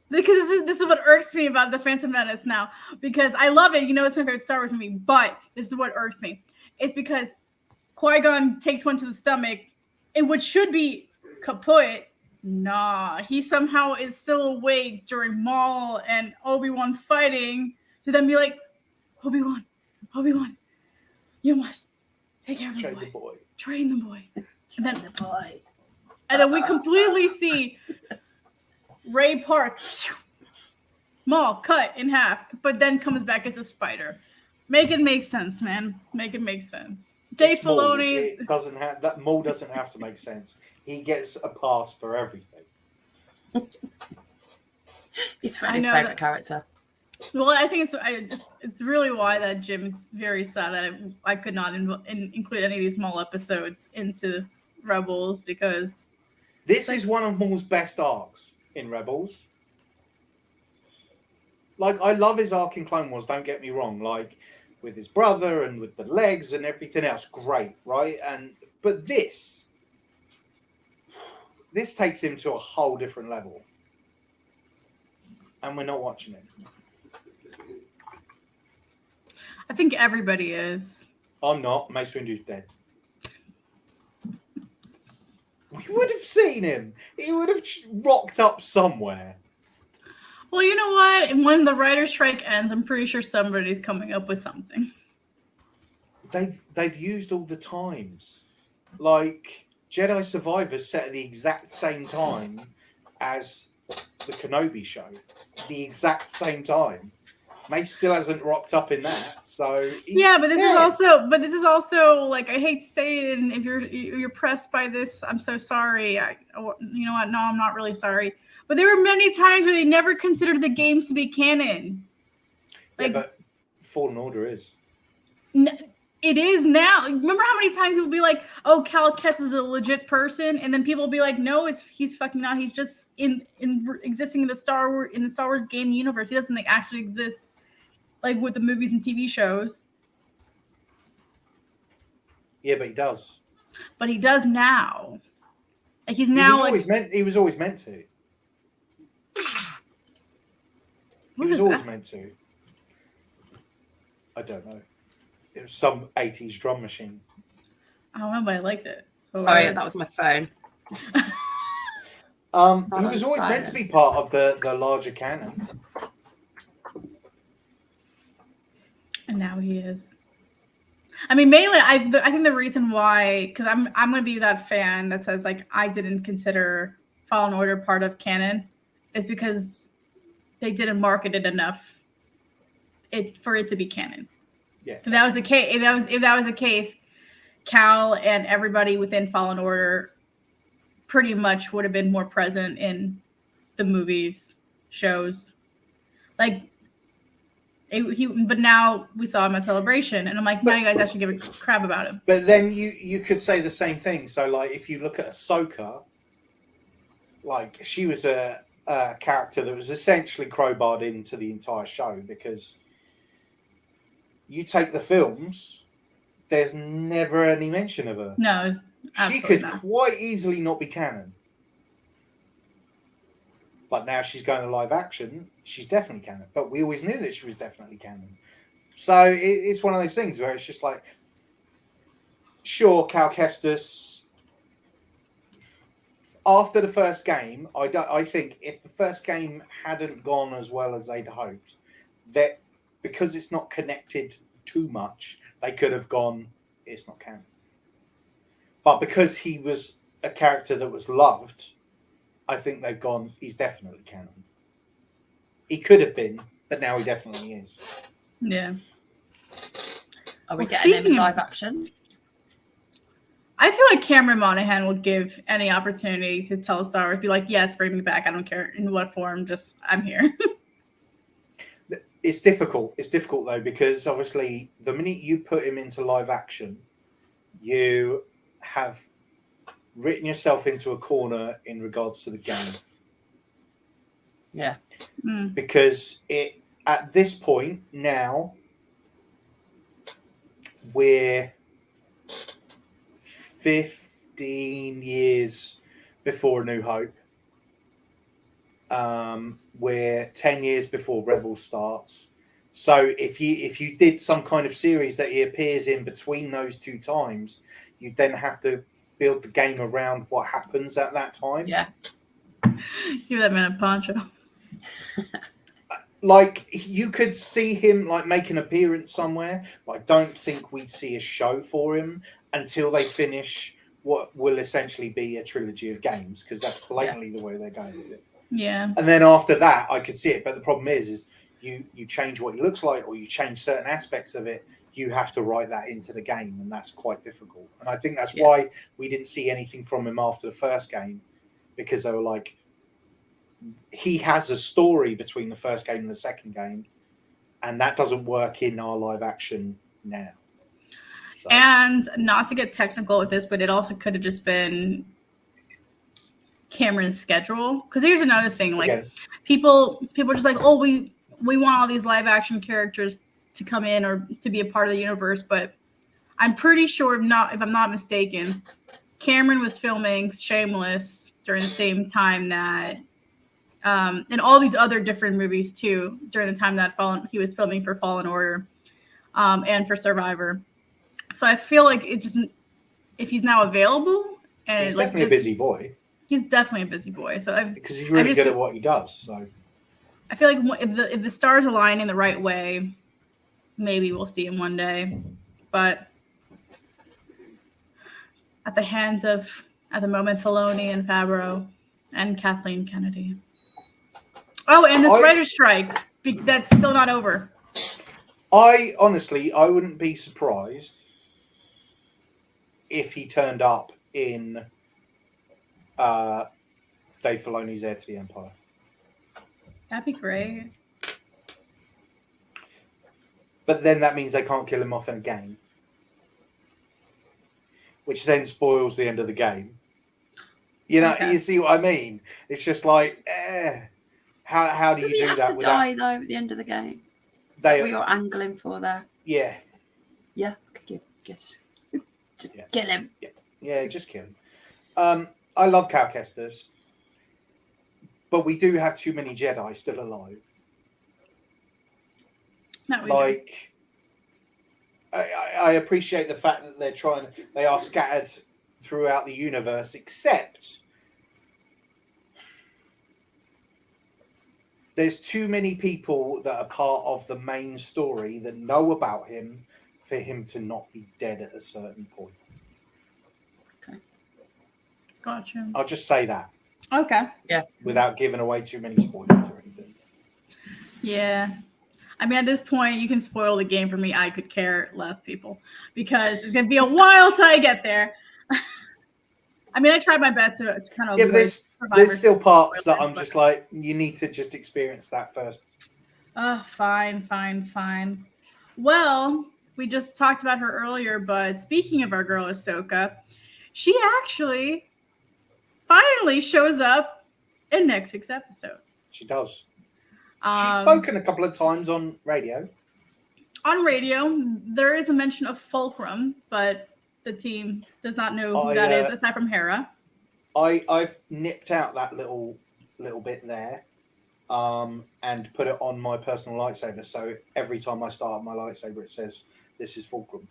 Because this is what irks me about the Phantom Menace now. Because I love it, you know, it's my favorite Star Wars movie. But this is what irks me. It's because Qui-Gon takes one to the stomach, and what should be kaput, nah, he somehow is still awake during Maul and Obi-Wan fighting to then be like, Obi-Wan, you must take care of the boy. Train the boy. And then the boy. And then we completely see Ray Park, Maul cut in half, but then comes back as a spider. Make it make sense, man. Make it make sense. Dave Filoni. It doesn't have that. Maul doesn't have to make sense. He gets a pass for everything. He's Freddy's favorite character. Well, I think it's really why that Jim is very sad that I could not include any of these Maul episodes into Rebels, because this is one of Maul's best arcs in Rebels. Like, I love his arc in Clone Wars, don't get me wrong, like with his brother and with the legs and everything else, great, right? But this takes him to a whole different level. And we're not watching it. I think everybody is. I'm not. Mace Windu's dead. We would have seen him. He would have rocked up somewhere. Well, you know what? When the writer's strike ends, I'm pretty sure somebody's coming up with something. They've used all the times. Like, Jedi Survivor set at the exact same time as the Kenobi show. The exact same time. Mace still hasn't rocked up in that, so yeah. But this is also like, I hate to say it, and if you're pressed by this, I'm so sorry. You know what? No, I'm not really sorry. But there were many times where they never considered the games to be canon. Like, yeah, but Fallen Order is. It is now. Remember how many times people be like, "Oh, Cal Kestis is a legit person," and then people will be like, "No, he's fucking not. He's just existing in the Star Wars game universe. He doesn't actually exist." Like with the movies and TV shows. Yeah, but he does. But he does now. Like he was always meant to. He was always meant to. I don't know. It was some 80s drum machine. I don't know, but I liked it. So sorry, that was my phone. He was always meant to be part of the larger canon. And now he is. I mean, mainly, I think the reason why, because I'm going to be that fan that says, like, I didn't consider Fallen Order part of canon, is because they didn't market it enough for it to be canon. Yeah. If that was the case, Cal and everybody within Fallen Order pretty much would have been more present in the movies, shows. Like, but now we saw him at Celebration, and I'm like, now you guys actually give a crap about him. But then you could say the same thing. So, like, if you look at Ahsoka, like, she was a character that was essentially crowbarred into the entire show, because you take the films, there's never any mention of her. No, she could quite easily not be canon. But now she's going to live action. She's definitely canon. But we always knew that she was definitely canon. So it's one of those things where it's just like, sure, Cal Kestis. After the first game, I think if the first game hadn't gone as well as they'd hoped, that because it's not connected too much, they could have gone, it's not canon. But because he was a character that was loved, I think they've gone, he's definitely canon. He could have been, but now he definitely is. Yeah. Are we getting him in live action? I feel like Cameron Monaghan would give any opportunity to tell Star Wars, be like, yes, bring me back. I don't care in what form, just I'm here. It's difficult. It's difficult, though, because obviously the minute you put him into live action, you have written yourself into a corner in regards to the game. Yeah. Because at this point now, we're 15 years before A New Hope. We're 10 years before Rebels starts. So if you did some kind of series that he appears in between those two times, you then have to build the game around what happens at that time. Yeah. Give that man a poncho. Like, you could see him like make an appearance somewhere, but I don't think we'd see a show for him until they finish what will essentially be a trilogy of games, because that's blatantly the way they're going with it. Yeah. And then after that, I could see it. But the problem is you change what he looks like, or you change certain aspects of it, you have to write that into the game, and that's quite difficult. And I think that's why we didn't see anything from him after the first game, because they were like, he has a story between the first game and the second game, and that doesn't work in our live action now. So. And not to get technical with this, but it also could have just been Cameron's schedule. Because here's another thing, like people are just like, oh, we want all these live action characters to come in or to be a part of the universe, but I'm pretty sure, if I'm not mistaken, Cameron was filming Shameless during the same time that and all these other different movies too, during the time that he was filming for Fallen Order and for Survivor. So I feel like it just, if he's now available, and he's definitely a busy boy. He's definitely a busy boy. So because he's really good at what he does. So I feel like if the stars align in the right way, maybe we'll see him one day. But at the moment, Filoni and Favreau and Kathleen Kennedy. Oh, and this writer's strike, that's still not over. I wouldn't be surprised if he turned up in Dave Filoni's Heir to the Empire. That'd be great. But then that means they can't kill him off in a game, which then spoils the end of the game. You know, You see what I mean? It's just like, how do you do that? Does he have to die though at the end of the game? Is that what you're angling for there? Yeah. Yeah. Just kill him. Yeah, just kill him. I love Cal Kestis, but we do have too many Jedi still alive. Like, I appreciate the fact that they are scattered throughout the universe, except there's too many people that are part of the main story that know about him for him to not be dead at a certain point. Okay. Gotcha. I'll just say that. Okay. Yeah. Without giving away too many spoilers or anything. Yeah. I mean, at this point, you can spoil the game for me. I could care less, people, because it's going to be a while till I get there. I mean, I tried my best to kind of. Yeah, but there's still parts that I'm just like, you need to just experience that first. Oh, fine. Well, we just talked about her earlier, but speaking of our girl Ahsoka, she actually finally shows up in next week's episode. She does. She's spoken a couple of times on radio. On radio, there is a mention of Fulcrum, but the team does not know who that is, aside from Hera. I've nipped out that little bit there, and put it on my personal lightsaber. So every time I start my lightsaber, it says, "This is Fulcrum."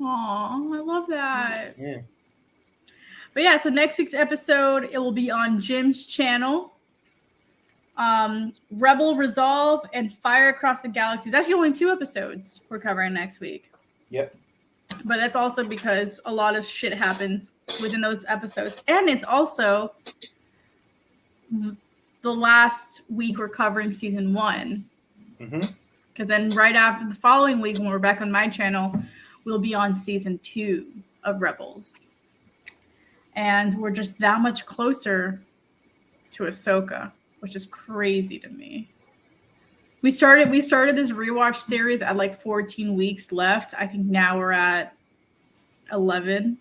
Aw, I love that. Yeah. But yeah, so next week's episode, it will be on Jim's channel. Rebel Resolve and Fire Across the Galaxy. It's actually only 2 episodes we're covering next week. Yep. But that's also because a lot of shit happens within those episodes. And it's also the last week we're covering season 1. Because then right after the following week, when we're back on my channel, we'll be on season 2 of Rebels. And we're just that much closer to Ahsoka, which is crazy to me. We started this rewatch series at like 14 weeks left. I think now we're at 11.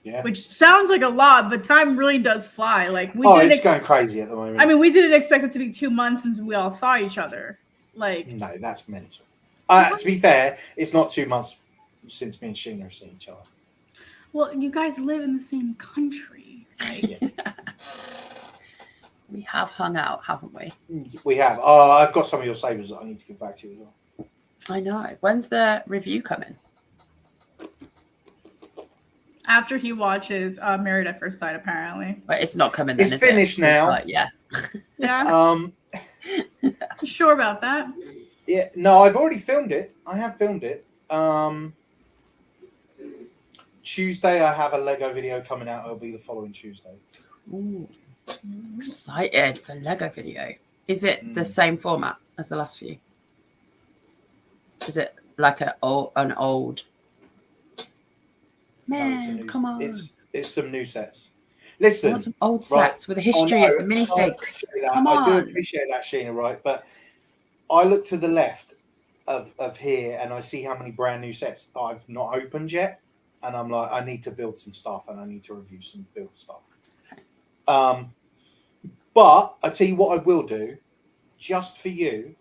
Yeah. Which sounds like a lot, but time really does fly. Like it's going crazy at the moment. I mean, we didn't expect it to be 2 months since we all saw each other. Like, no, that's mental. To be fair, it's not 2 months since me and Sheena have seen each other. well, you guys live in the same country. Like, We have hung out, haven't we? We have. I've got some of your savers that I need to give back to you as well. I know. When's the review coming? after he watches Married at First Sight, apparently. Well, it's not coming then, It's is finished it? now. Yeah. Yeah. You sure about that? Yeah. No, I've already filmed it. I have filmed it. Tuesday, I have a Lego video coming out. It'll be the following Tuesday. Ooh. Excited for Lego video. Is it the same format as the last few? Is it like an old? Man, come on! It's some new sets. I Listen, want some old sets with a history of the minifigs. Come on! I do appreciate that, Sheena. Right, but I look to the left of here and I see how many brand new sets I've not opened yet, and I'm like, I need to build some stuff and I need to review some build stuff. But I tell you what, I will do just for you.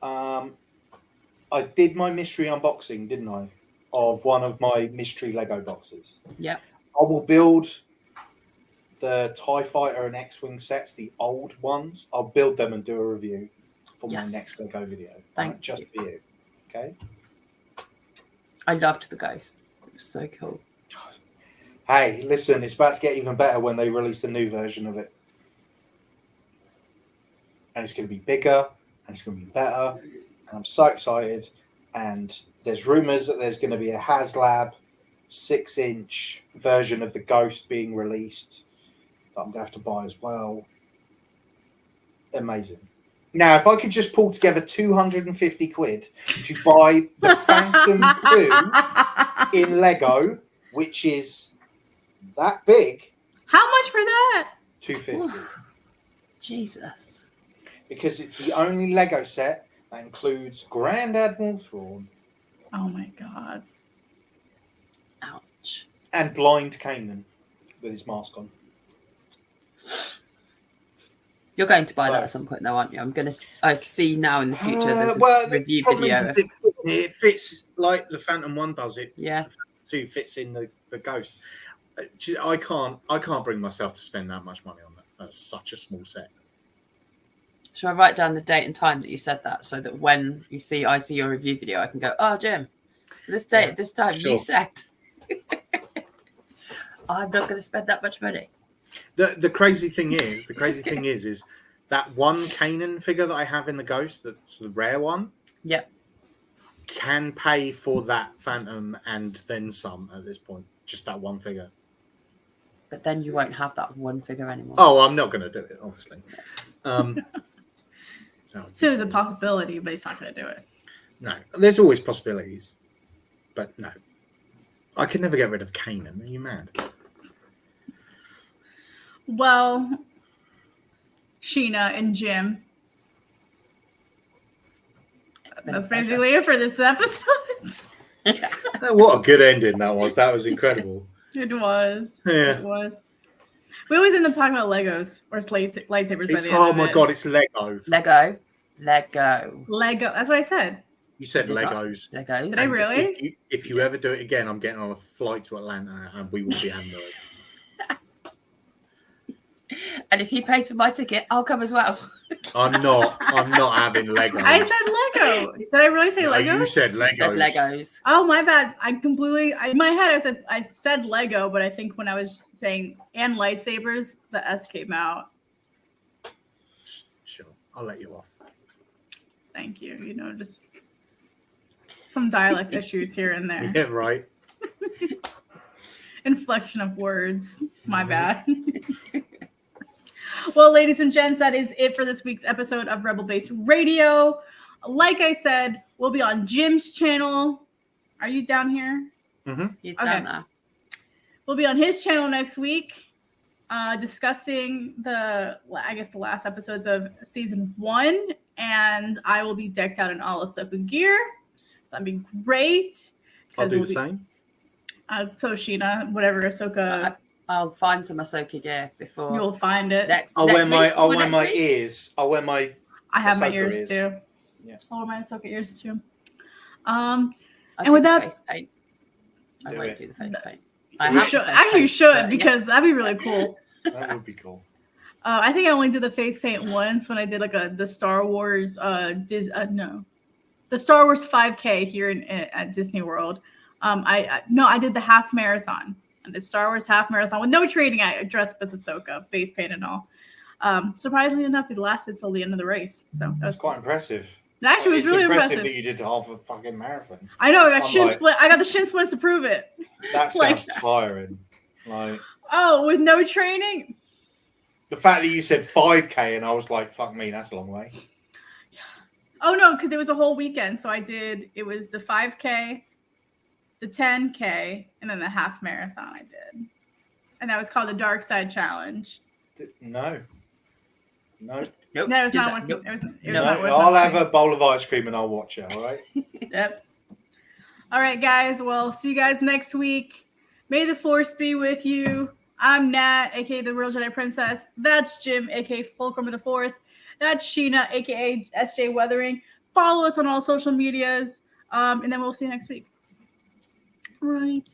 I did my mystery unboxing, didn't I, of one of my mystery Lego boxes. Yeah. I will build the TIE Fighter and X-Wing sets, the old ones. I'll build them and do a review for my next Lego video. Just for you. Okay. I loved the Ghost. It was so cool. Hey, listen, it's about to get even better when they release the new version of it. And it's going to be bigger and it's going to be better. And I'm so excited. And there's rumors that there's going to be a HasLab 6-inch version of the Ghost being released that I'm going to have to buy as well. Amazing. Now, if I could just pull together 250 quid to buy the Phantom 2 in Lego, which is that big. How much for that? 250. Jesus. Because it's the only Lego set that includes Grand Admiral Thrawn. Oh my god. Ouch. And Blind Kanan with his mask on. You're going to buy that at some point, though, aren't you? I see now in the future there's a review video. It fits like the Phantom 1 does it. Yeah. The 2 fits in the Ghost. I can't bring myself to spend that much money on that. That's such a small set. Shall I write down the date and time that you said that, so that when I see your review video, I can go, oh, Jim, this date, this time, you said. I'm not going to spend that much money. The crazy thing is that one Kanan figure that I have in the Ghost, that's the rare one. Yep. Can pay for that Phantom and then some at this point. Just that one figure. But then you won't have that one figure anymore. Oh, I'm not going to do it, obviously. So it's a possibility, but he's not going to do it. No, there's always possibilities. But no. I could never get rid of Kanan. Are you mad? Well, Sheena and Jim. That's basically it for this episode. What a good ending that was. That was incredible. It was. Yeah. It was. We always end up talking about Legos or lightsabers by the end of it. Oh my god, it's Lego. Lego. That's what I said. You said Legos. Legos. Did I really? If you ever do it again, I'm getting on a flight to Atlanta and we will be hammered. And if he pays for my ticket, I'll come as well. I'm not having Legos. I said Lego. Did I really say Legos? You said Legos. You said Legos. Oh, my bad. In my head, I said Lego, but I think when I was saying and lightsabers, the S came out. Sure, I'll let you off. Thank you. Just some dialect issues here and there. Yeah, right. Inflection of words. My bad. Well, ladies and gents, that is it for this week's episode of Rebel Base Radio. Like I said, we'll be on Jim's channel. Are you down here? Mm-hmm. He's down there. We'll be on his channel next week, discussing the last episodes of season 1, and I will be decked out in all Ahsoka gear. That'd be great. I'll do the same. So Sheena, whatever Ahsoka, I'll find some Ahsoka gear before you'll find it. I'll wear my next week. ears. I'll wear my I have my Ahsoka ears ears. too. Yeah. I'll wear my Ahsoka ears too. I'll And do with the that- face paint. I Do won't it. do the face paint. You I You have should the face actually you paint, should but, yeah. because that'd be really cool. That would be cool. I think I only did the face paint once when I did like the Star Wars the Star Wars 5K here at Disney World. I did the half marathon. I did Star Wars half marathon with no training. I dressed up as Ahsoka, face paint and all. Surprisingly enough, it lasted till the end of the race. So that That's was quite impressive. It actually was It's really impressive impressive. that you did half a fucking marathon. I know. I got I'm shin like- split. I got the shin splints to prove it. That Like- sounds tiring. Like Oh, with no training. the fact that you said 5K and I was like, fuck me, that's a long way. Oh no, because it was a whole weekend. So it was the 5K, the 10K, and then the half marathon I did. And that was called the Dark Side Challenge. No. Nope. No, it's did not that. worth Nope. it. Was No, not worth I'll have nothing. a bowl of ice cream and I'll watch it, all right? Yep. All right, guys. Well, see you guys next week. May the force be with you. I'm Nat, aka the Real Jedi Princess. That's Jim, aka Fulcrum of the Force. That's Sheena, aka SJWeathering. Follow us on all social medias, and then we'll see you next week. Right.